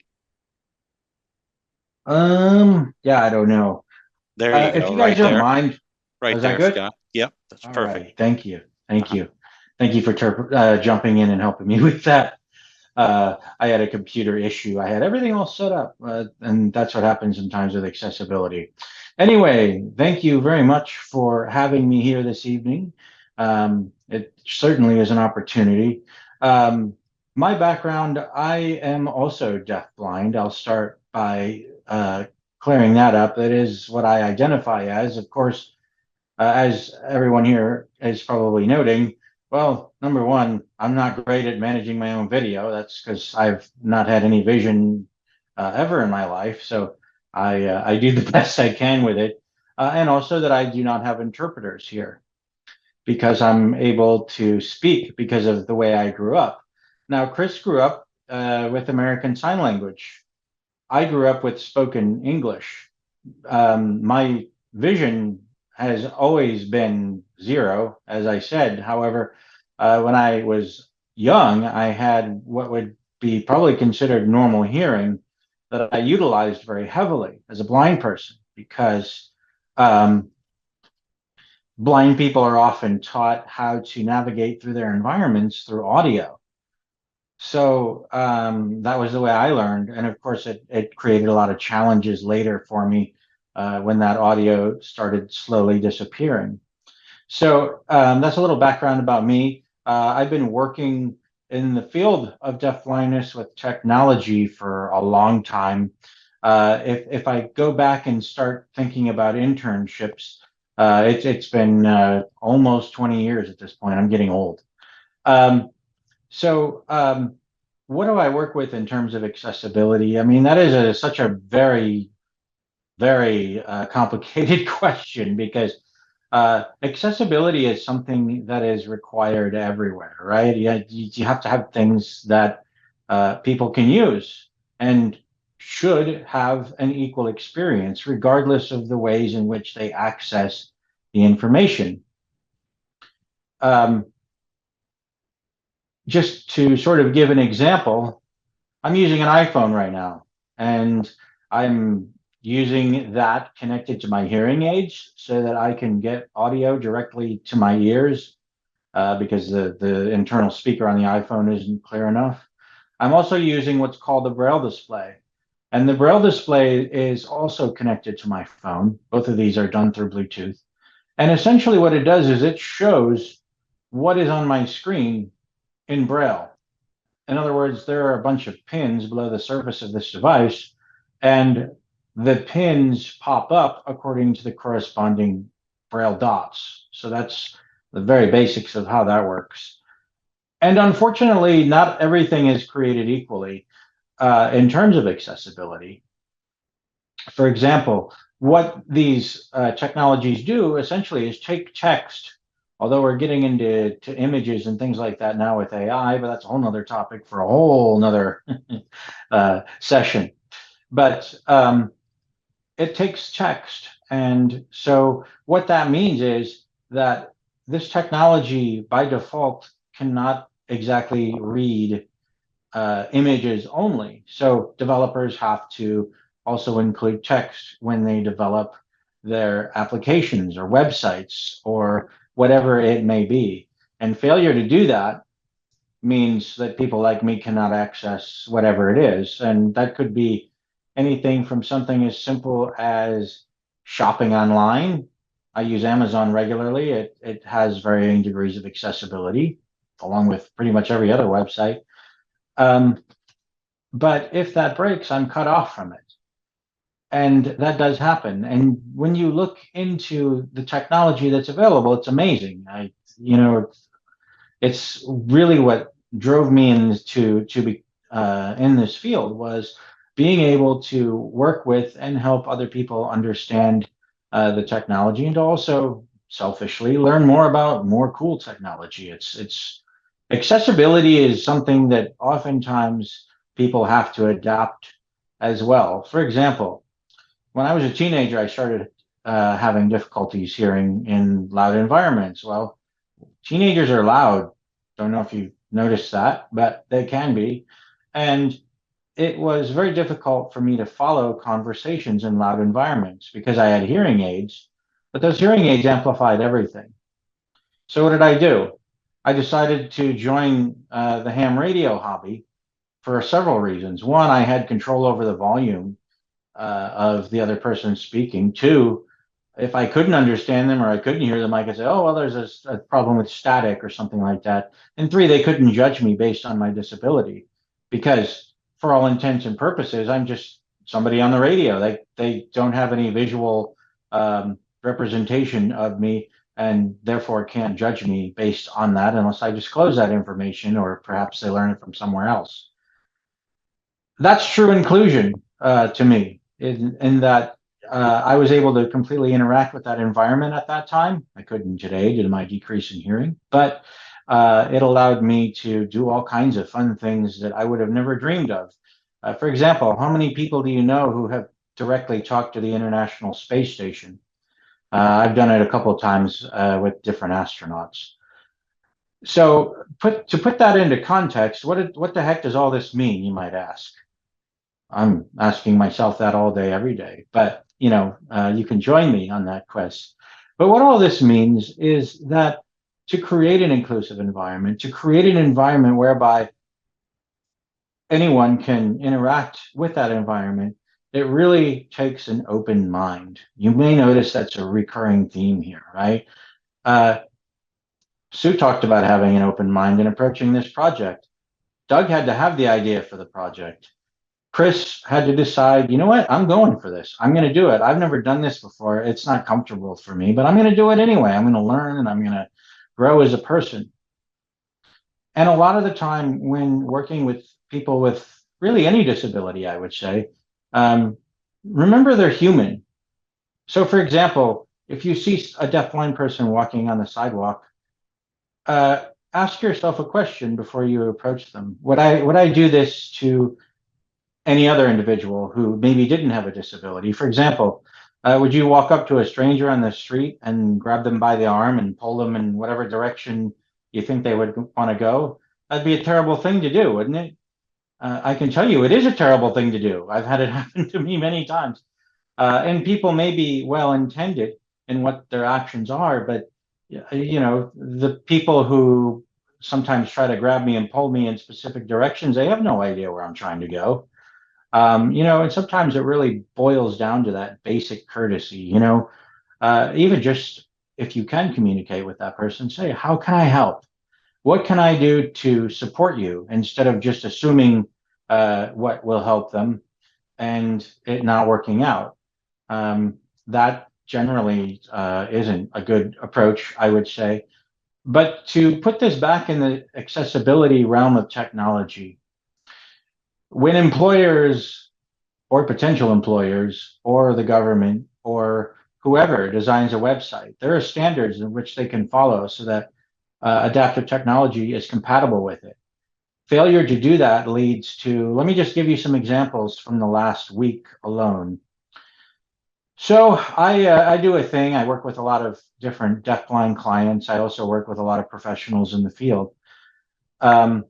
Yeah, I don't know. There you go. If you guys don't mind. Right is there, that good? Scott. Yep, that's All perfect. Right. Thank you. Thank you. Thank you for jumping in and helping me with that. I had a computer issue. I had everything all set up, and that's what happens sometimes with accessibility. Anyway, thank you very much for having me here this evening. It certainly is an opportunity. My background, I am also deafblind. I'll start by clearing that up. That is what I identify as. Of course, as everyone here is probably noting, well, number one, I'm not great at managing my own video. That's because I've not had any vision ever in my life. So I do the best I can with it. And also that I do not have interpreters here because I'm able to speak because of the way I grew up. Now, Chris grew up with American Sign Language. I grew up with spoken English. My vision has always been 0, as I said. However, when I was young, I had what would be probably considered normal hearing that I utilized very heavily as a blind person, because blind people are often taught how to navigate through their environments through audio. So that was the way I learned. And of course, it created a lot of challenges later for me when that audio started slowly disappearing. So that's a little background about me. I've been working in the field of deafblindness with technology for a long time. If I go back and start thinking about internships, it's been almost 20 years at this point. I'm getting old. So what do I work with in terms of accessibility? I mean, that is such a very, very complicated question, because accessibility is something that is required everywhere, right? You have to have things that people can use and should have an equal experience, regardless of the ways in which they access the information. Just to sort of give an example, I'm using an iPhone right now, and I'm using that connected to my hearing aids so that I can get audio directly to my ears because the internal speaker on the iPhone isn't clear enough. I'm also using what's called the Braille display. And the Braille display is also connected to my phone. Both of these are done through Bluetooth. And essentially what it does is it shows what is on my screen in Braille. In other words, there are a bunch of pins below the surface of this device, and the pins pop up according to the corresponding Braille dots. So that's the very basics of how that works. And unfortunately, not everything is created equally. in terms of accessibility. For example, what these technologies do essentially is take text, although we're getting into images and things like that now with AI, but that's a whole nother topic for a whole nother session. But it takes text. And so what that means is that this technology by default cannot exactly read images only. So developers have to also include text when they develop their applications or websites or whatever it may be. And failure to do that means that people like me cannot access whatever it is. And that could be anything from something as simple as shopping online. I use Amazon regularly. It has varying degrees of accessibility, along with pretty much every other website. But if that breaks, I'm cut off from it. And that does happen. And when you look into the technology that's available, it's amazing. It's really what drove me into to be in this field was being able to work with and help other people understand the technology, and to also selfishly learn more about more cool technology. It's accessibility is something that oftentimes people have to adapt as well. For example, when I was a teenager, I started having difficulties hearing in loud environments. Well, teenagers are loud. Don't know if you've noticed that, but they can be. And it was very difficult for me to follow conversations in loud environments because I had hearing aids, but those hearing aids amplified everything. So what did I do? I decided to join the ham radio hobby for several reasons. One, I had control over the volume of the other person speaking. Two, if I couldn't understand them or I couldn't hear them, I could say, oh, well, there's a problem with static or something like that. And three, they couldn't judge me based on my disability because for all intents and purposes, I'm just somebody on the radio. They don't have any visual representation of me and therefore can't judge me based on that unless I disclose that information or perhaps they learn it from somewhere else. That's true inclusion to me in that I was able to completely interact with that environment at that time. I couldn't today due to my decrease in hearing, but it allowed me to do all kinds of fun things that I would have never dreamed of. For example, how many people do you know who have directly talked to the International Space Station? I've done it a couple of times with different astronauts. So to put that into context, what the heck does all this mean, you might ask? I'm asking myself that all day, every day, but you can join me on that quest. But what all this means is that to create an inclusive environment, to create an environment whereby anyone can interact with that environment, it really takes an open mind. You may notice that's a recurring theme here, right? Sue talked about having an open mind and approaching this project. Doug had to have the idea for the project. Chris had to decide, you know what, I'm going for this. I'm going to do it. I've never done this before. It's not comfortable for me, but I'm going to do it anyway. I'm going to learn and I'm going to grow as a person. And a lot of the time when working with people with really any disability, I would say, remember they're human. So for example, if you see a deafblind person walking on the sidewalk, ask yourself a question before you approach them. Would I do this to any other individual who maybe didn't have a disability? For example, would you walk up to a stranger on the street and grab them by the arm and pull them in whatever direction you think they would want to go? That'd be a terrible thing to do, wouldn't it? I can tell you it is a terrible thing to do. I've had it happen to me many times. And people may be well-intended in what their actions are, but the people who sometimes try to grab me and pull me in specific directions, they have no idea where I'm trying to go. And sometimes it really boils down to that basic courtesy, even just if you can communicate with that person, say, how can I help? What can I do to support you, instead of just assuming what will help them and it not working out. That generally isn't a good approach, I would say. But to put this back in the accessibility realm of technology, when employers or potential employers or the government or whoever designs a website, there are standards in which they can follow so that adaptive technology is compatible with it. Failure to do that leads to, let me just give you some examples from the last week alone. So I do a thing. I work with a lot of different deafblind clients. I also work with a lot of professionals in the field. But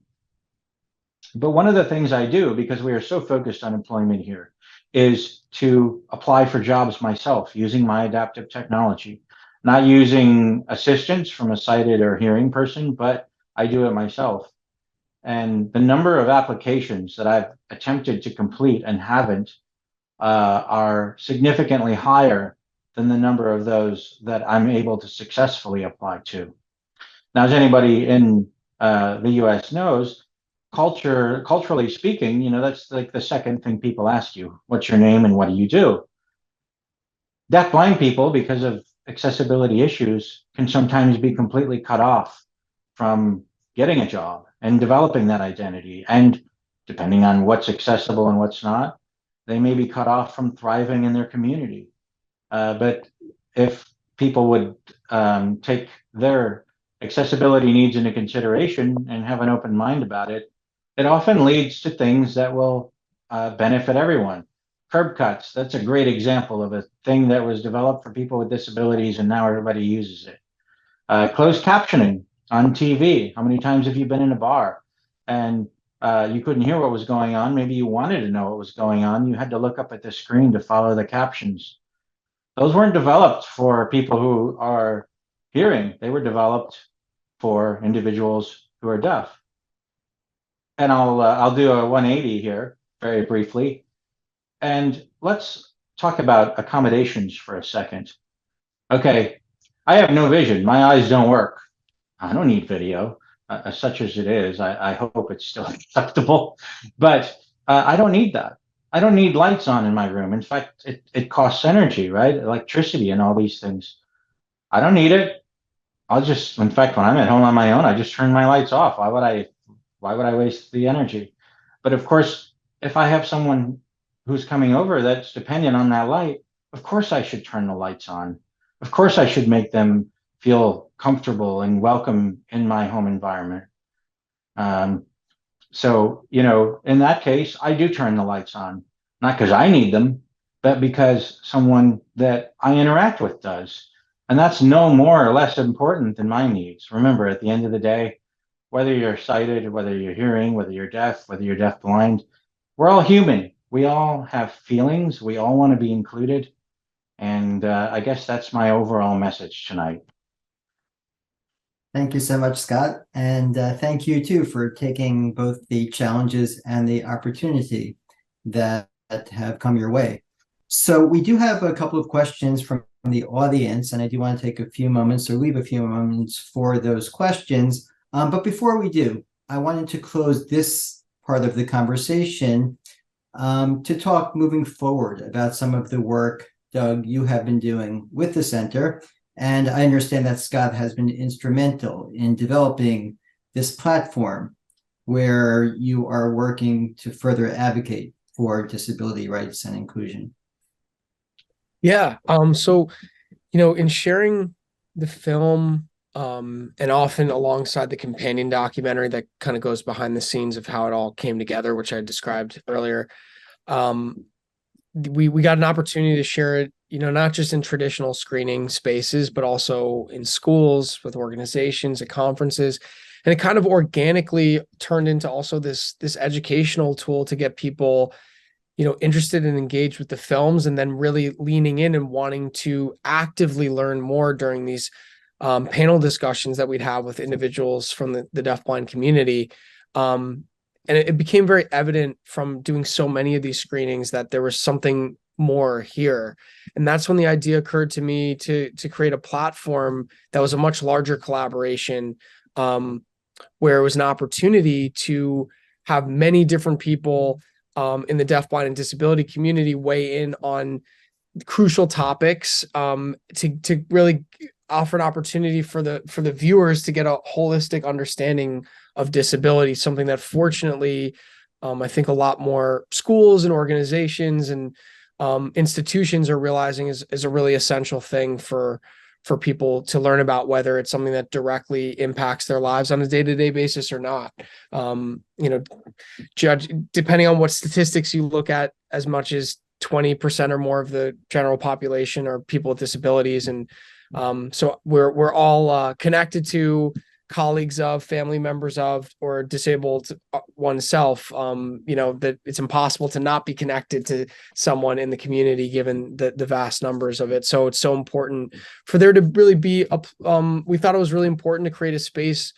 one of the things I do, because we are so focused on employment here, is to apply for jobs myself using my adaptive technology, not using assistance from a sighted or hearing person, but I do it myself. And the number of applications that I've attempted to complete and haven't are significantly higher than the number of those that I'm able to successfully apply to. Now, as anybody in the US knows, culturally speaking, you know, that's like the second thing people ask you: what's your name and what do you do? Deafblind people, because of accessibility issues, can sometimes be completely cut off from getting a job and developing that identity. And depending on what's accessible and what's not, they may be cut off from thriving in their community. But if people would take their accessibility needs into consideration and have an open mind about it, it often leads to things that will benefit everyone. Curb cuts, that's a great example of a thing that was developed for people with disabilities and now everybody uses it. Closed captioning on TV. How many times have you been in a bar and you couldn't hear what was going on? Maybe you wanted to know what was going on. You had to look up at the screen to follow the captions. Those weren't developed for people who are hearing. They were developed for individuals who are deaf. And I'll do a 180 here very briefly. And let's talk about accommodations for a second. Okay, I have no vision. My eyes don't work. I don't need video, such as it is. I hope it's still acceptable, but I don't need that. I don't need lights on in my room. In fact, it costs energy, right? Electricity and all these things. I don't need it. In fact, when I'm at home on my own, I just turn my lights off. Why would I waste the energy? But of course, if I have someone who's coming over that's dependent on that light, of course I should turn the lights on. Of course I should make them feel comfortable and welcome in my home environment. So, you know, in that case, I do turn the lights on, not because I need them, but because someone that I interact with does. And that's no more or less important than my needs. Remember, at the end of the day, whether you're sighted, whether you're hearing, whether you're deaf, whether you're deafblind, we're all human. We all have feelings. We all want to be included. And I guess that's my overall message tonight. Thank you so much, Scott. And thank you too for taking both the challenges and the opportunity that have come your way. So we do have a couple of questions from the audience, and I do want to take a few moments or leave a few moments for those questions. But before we do, I wanted to close this part of the conversation to talk moving forward about some of the work, Doug, you have been doing with the center. And I understand that Scott has been instrumental in developing this platform where you are working to further advocate for disability rights and inclusion. Yeah. So, you know, in sharing the film, and often alongside the companion documentary that kind of goes behind the scenes of how it all came together, which I described earlier, we got an opportunity to share it, you know, not just in traditional screening spaces, but also in schools, with organizations, at conferences. And it kind of organically turned into also this educational tool to get people, you know, interested and engaged with the films, and then really leaning in and wanting to actively learn more during these panel discussions that we'd have with individuals from the deafblind community. And it became very evident from doing so many of these screenings that there was something more here. And that's when the idea occurred to me to create a platform that was a much larger collaboration, where it was an opportunity to have many different people in the deafblind and disability community weigh in on crucial topics, to really offer an opportunity for the viewers to get a holistic understanding of disability, something that fortunately I think a lot more schools and organizations and institutions are realizing is a really essential thing for people to learn about, whether it's something that directly impacts their lives on a day-to-day basis or not. Depending on what statistics you look at, as much as 20% or more of the general population are people with disabilities. And so we're all connected to, colleagues of, family members of, or disabled oneself. That it's impossible to not be connected to someone in the community given the vast numbers of it. So it's so important for there to really be we thought it was really important to create a space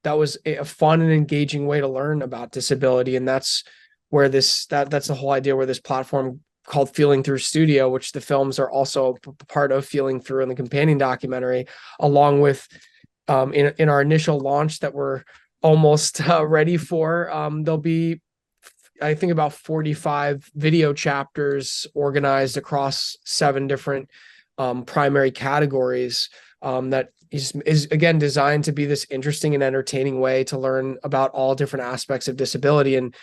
that was a fun and engaging way to learn about disability. And that's where that's the whole idea, where this platform called Feeling Through Studio, which the films are also part of Feeling Through in the companion documentary, along with in our initial launch that we're almost ready for. There'll be, I think, about 45 video chapters organized across 7 different primary categories that is again designed to be this interesting and entertaining way to learn about all different aspects of disability. And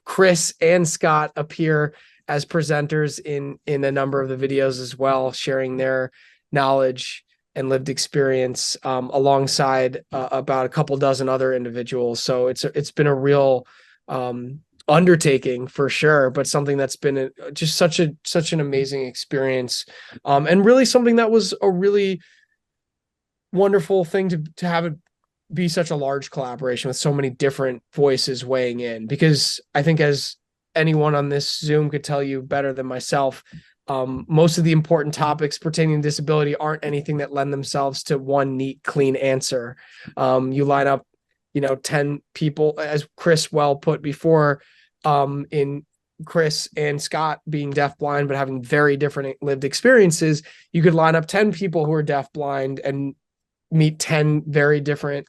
Chris and Scott appear as presenters in a number of the videos as well, sharing their knowledge and lived experience alongside about a couple dozen other individuals. So it's been a real undertaking for sure, but something that's been just such an amazing experience, and really something that was a really wonderful thing to have it be such a large collaboration with so many different voices weighing in. Because I think, as anyone on this Zoom could tell you better than myself, most of the important topics pertaining to disability aren't anything that lend themselves to one neat, clean answer. You line up, 10 people, as Chris well put before, in Chris and Scott being deafblind, but having very different lived experiences. You could line up 10 people who are deafblind and meet 10 very different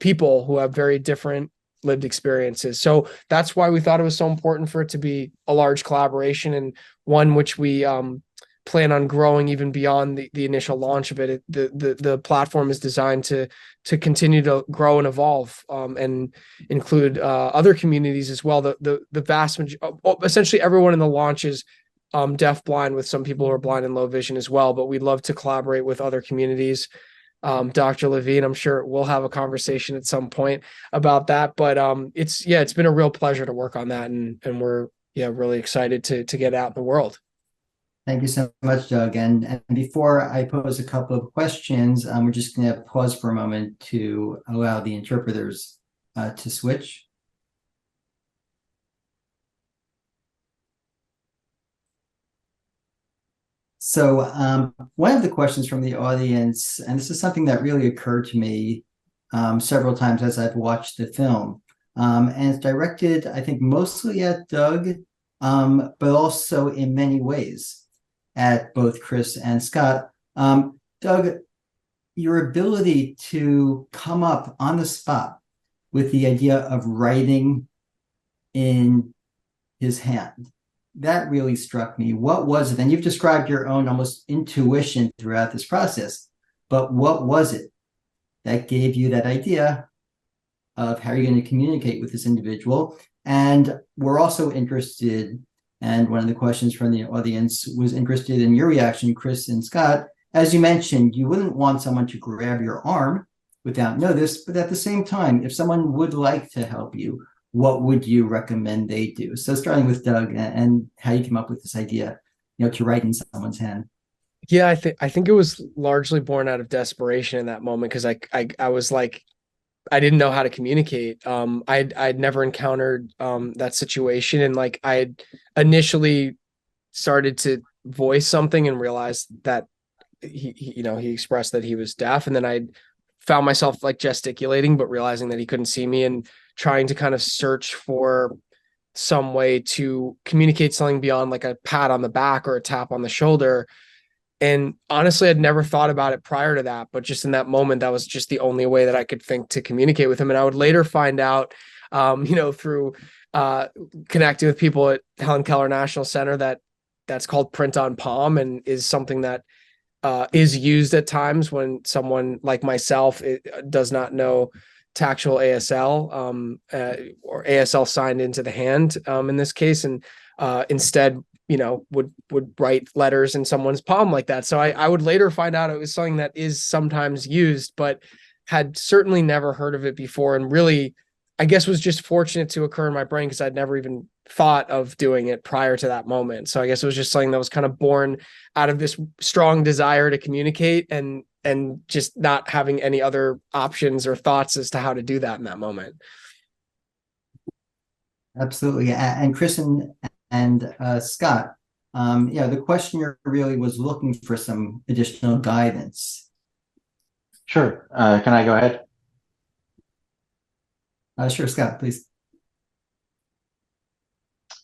people who have very different lived experiences. So that's why we thought it was so important for it to be a large collaboration, and one which we plan on growing even beyond the initial launch of it. The platform is designed to continue to grow and evolve, and include other communities as well. The vast majority, essentially everyone in the launch is deaf-blind, with some people who are blind and low vision as well, but we'd love to collaborate with other communities. Dr. Levine, I'm sure we'll have a conversation at some point about that, but it's been a real pleasure to work on that, and we're really excited to get out in the world. Thank you so much, Doug. And before I pose a couple of questions, we're just going to pause for a moment to allow the interpreters to switch. So one of the questions from the audience, and this is something that really occurred to me several times as I've watched the film, and it's directed, I think, mostly at Doug, but also in many ways at both Chris and Scott. Doug, your ability to come up on the spot with the idea of writing in his hand, that really struck me. What was it? And you've described your own almost intuition throughout this process, but what was it that gave you that idea of how you're going to communicate with this individual? And we're also interested, and one of the questions from the audience was interested in your reaction, Chris and Scott. As you mentioned, you wouldn't want someone to grab your arm without notice, but at the same time, if someone would like to help you, what would you recommend they do? So starting with Doug and how you came up with this idea, to write in someone's hand. Yeah, I think it was largely born out of desperation in that moment, because I was like, I didn't know how to communicate. I'd never encountered that situation, and like I had initially started to voice something and realized that he expressed that he was deaf, and then I found myself like gesticulating, but realizing that he couldn't see me, and trying to kind of search for some way to communicate something beyond like a pat on the back or a tap on the shoulder. And honestly, I'd never thought about it prior to that, but just in that moment, that was just the only way that I could think to communicate with him. And I would later find out, through connecting with people at Helen Keller National Center, that's called print on palm, and is something that is used at times when someone like myself does not know tactual ASL or ASL signed into the hand in this case, and instead, would write letters in someone's palm like that. So I would later find out it was something that is sometimes used, but had certainly never heard of it before, and really, I guess, was just fortunate to occur in my brain because I'd never even thought of doing it prior to that moment. So I guess it was just something that was kind of born out of this strong desire to communicate and just not having any other options or thoughts as to how to do that in that moment. Absolutely. And Chris and Scott, the questioner really was looking for some additional guidance. Sure. Can I go ahead? Sure, Scott, please.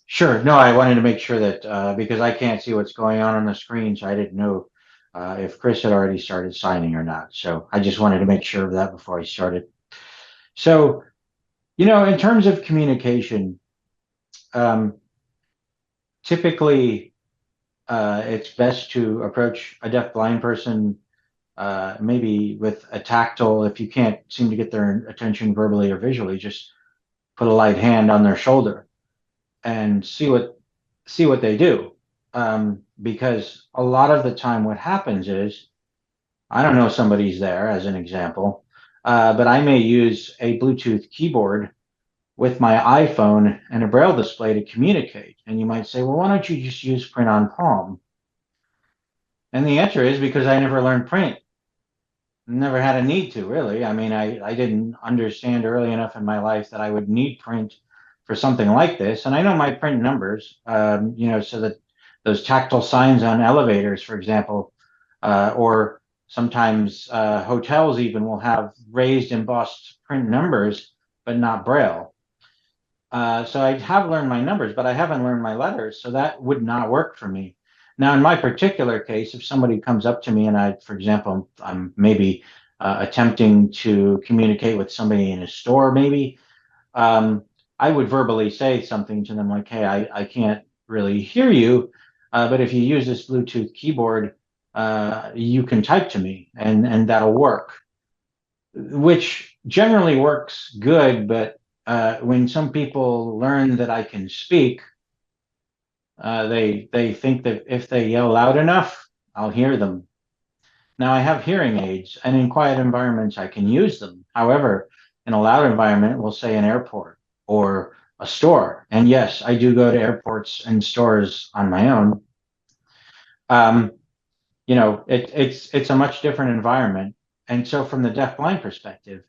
Sure. No, I wanted to make sure that because I can't see what's going on the screen, so I didn't know if Chris had already started signing or not. So I just wanted to make sure of that before I started. So, in terms of communication, typically it's best to approach a deaf-blind person maybe with a tactile. If you can't seem to get their attention verbally or visually, just put a light hand on their shoulder and see what they do. Because a lot of the time what happens is, I don't know, somebody's there as an example, but I may use a Bluetooth keyboard with my iPhone and a braille display to communicate. And you might say, well, why don't you just use print on palm? And the answer is because I never learned print. Never had a need to, really. I mean, I didn't understand early enough in my life that I would need print for something like this. And I know my print numbers, so that those tactile signs on elevators, for example, or sometimes hotels even will have raised embossed print numbers, but not braille. So I have learned my numbers, but I haven't learned my letters. So that would not work for me. Now, in my particular case, if somebody comes up to me and for example, I'm maybe attempting to communicate with somebody in a store, maybe, I would verbally say something to them like, hey, I can't really hear you, but if you use this Bluetooth keyboard, you can type to me and that'll work, which generally works good. But when some people learn that I can speak, they think that if they yell loud enough, I'll hear them. Now, I have hearing aids, and in quiet environments, I can use them. However, in a loud environment, we'll say an airport or a store. And yes, I do go to airports and stores on my own. It's a much different environment. And so from the deaf-blind perspective,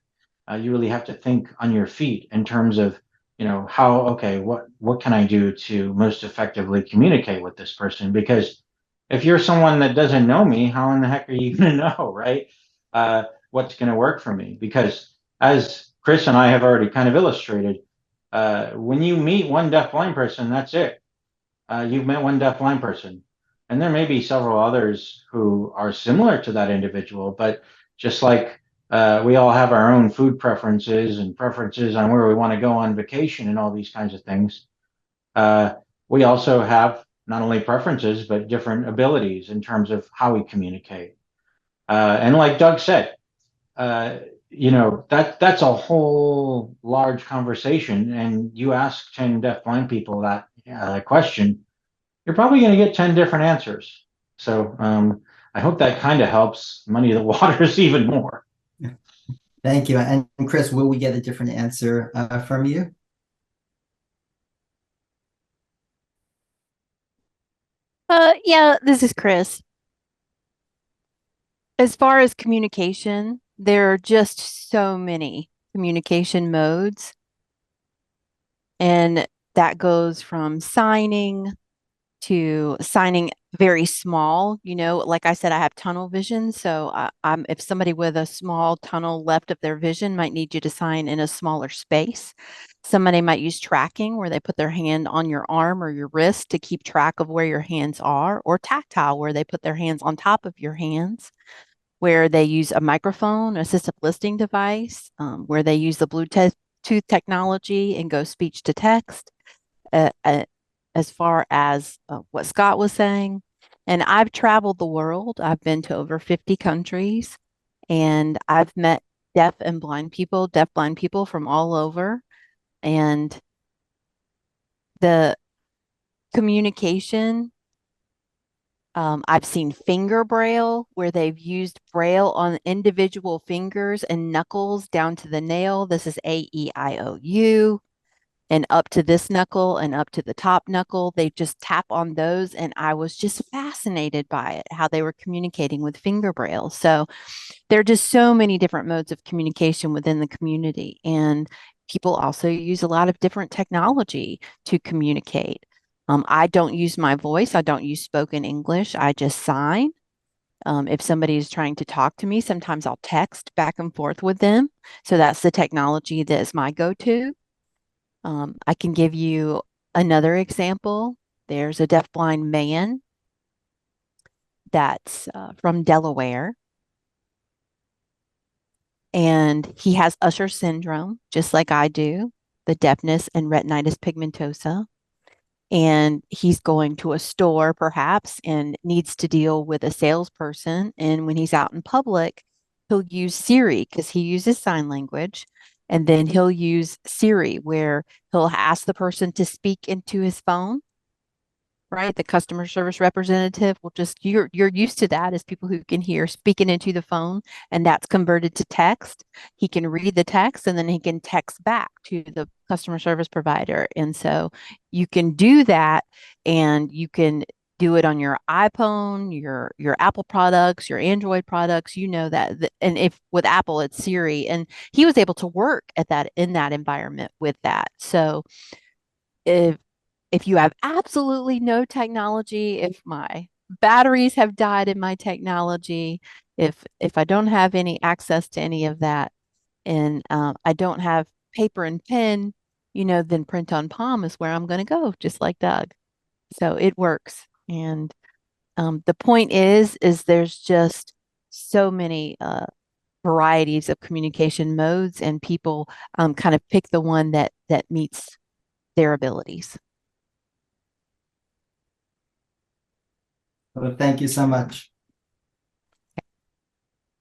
you really have to think on your feet in terms of, what can I do to most effectively communicate with this person? Because if you're someone that doesn't know me, how in the heck are you going to know, right? What's going to work for me? Because as Chris and I have already kind of illustrated, when you meet one deaf-blind person, that's it. You've met one deaf-blind person. And there may be several others who are similar to that individual, but just like we all have our own food preferences and preferences on where we want to go on vacation and all these kinds of things, we also have not only preferences, but different abilities in terms of how we communicate. And like Doug said, that's a whole large conversation. And you ask 10 deaf-blind people that question, you're probably going to get 10 different answers. So I hope that kind of helps muddy the waters even more. Thank you. And Chris, will we get a different answer from you? Yeah, this is Chris. As far as communication, there are just so many communication modes. And that goes from signing to signing very small. Like I said, I have tunnel vision. So if somebody with a small tunnel left of their vision might need you to sign in a smaller space. Somebody might use tracking where they put their hand on your arm or your wrist to keep track of where your hands are, or tactile where they put their hands on top of your hands, where they use a microphone, assistive listening device, where they use the Bluetooth technology and go speech to text. As far as what Scott was saying, and I've traveled the world. I've been to over 50 countries, and I've met deaf blind people from all over. And the communication, I've seen finger braille where they've used braille on individual fingers and knuckles down to the nail. This is A-E-I-O-U. And up to this knuckle and up to the top knuckle, they just tap on those. And I was just fascinated by it, how they were communicating with finger braille. So there are just so many different modes of communication within the community. And people also use a lot of different technology to communicate. I don't use my voice. I don't use spoken English. I just sign. If somebody is trying to talk to me, sometimes I'll text back and forth with them. So that's the technology that is my go-to. I can give you another example. There's a deafblind man that's from Delaware. And he has Usher syndrome, just like I do, the deafness and retinitis pigmentosa. And he's going to a store perhaps and needs to deal with a salesperson. And when he's out in public, he'll use Siri because he uses sign language. And then he'll use Siri where he'll ask the person to speak into his phone, right? The customer service representative will just, you're used to that as people who can hear speaking into the phone, and that's converted to text. He can read the text and then he can text back to the customer service provider. And so you can do that, and you can do it on your iPhone, your Apple products, your Android products, you know that. And if with Apple, it's Siri, and he was able to work at that in that environment with that. So if you have absolutely no technology, if my batteries have died in my technology, if I don't have any access to any of that, and I don't have paper and pen, then print on palm is where I'm going to go, just like Doug. So it works. And the point is there's just so many varieties of communication modes, and people kind of pick the one that meets their abilities. Well, thank you so much.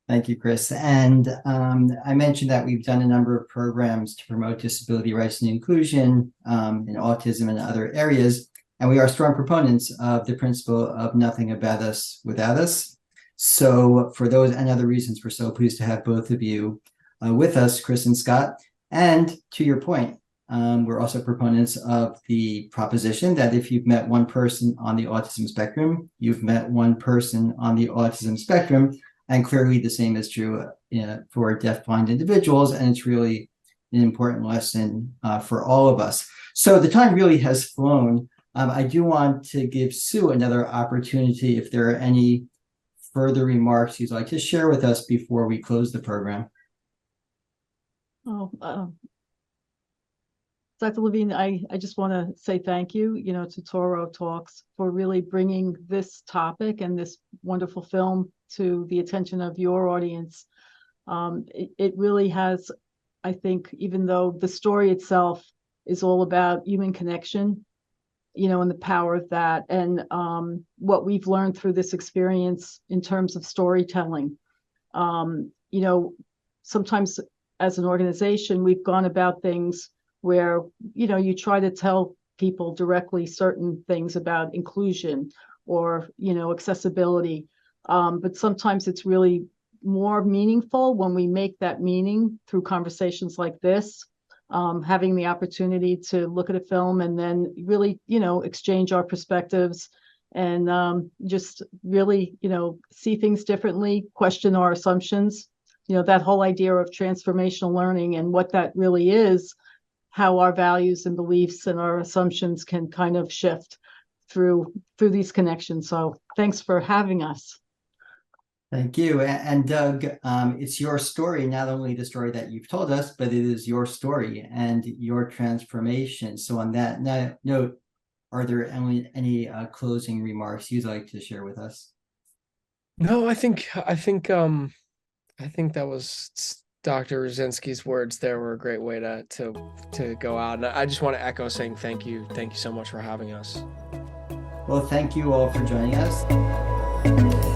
Thank you, Chris. And I mentioned that we've done a number of programs to promote disability rights and inclusion in autism and other areas. And we are strong proponents of the principle of nothing about us without us. So for those and other reasons, we're so pleased to have both of you with us, Chris and Scott. And to your point, we're also proponents of the proposition that if you've met one person on the autism spectrum, you've met one person on the autism spectrum. And clearly the same is true for deafblind individuals. And it's really an important lesson for all of us. So the time really has flown. I do want to give Sue another opportunity if there are any further remarks you'd like to share with us before we close the program. Dr. Levine, I just want to say thank you, to Touro Talks for really bringing this topic and this wonderful film to the attention of your audience. It really has, I think, even though the story itself is all about human connection, and the power of that, and what we've learned through this experience in terms of storytelling. Sometimes as an organization, we've gone about things where, you try to tell people directly certain things about inclusion or, accessibility. But sometimes it's really more meaningful when we make that meaning through conversations like this, having the opportunity to look at a film and then really, exchange our perspectives and just really, see things differently, question our assumptions, that whole idea of transformational learning and what that really is, how our values and beliefs and our assumptions can kind of shift through these connections. So thanks for having us. Thank you. And Doug, it's your story, not only the story that you've told us, but it is your story and your transformation. So on that note, are there any closing remarks you'd like to share with us? No, I think that was Dr. Ruzenski's words there were a great way to go out. And I just want to echo saying thank you. Thank you so much for having us. Well, thank you all for joining us.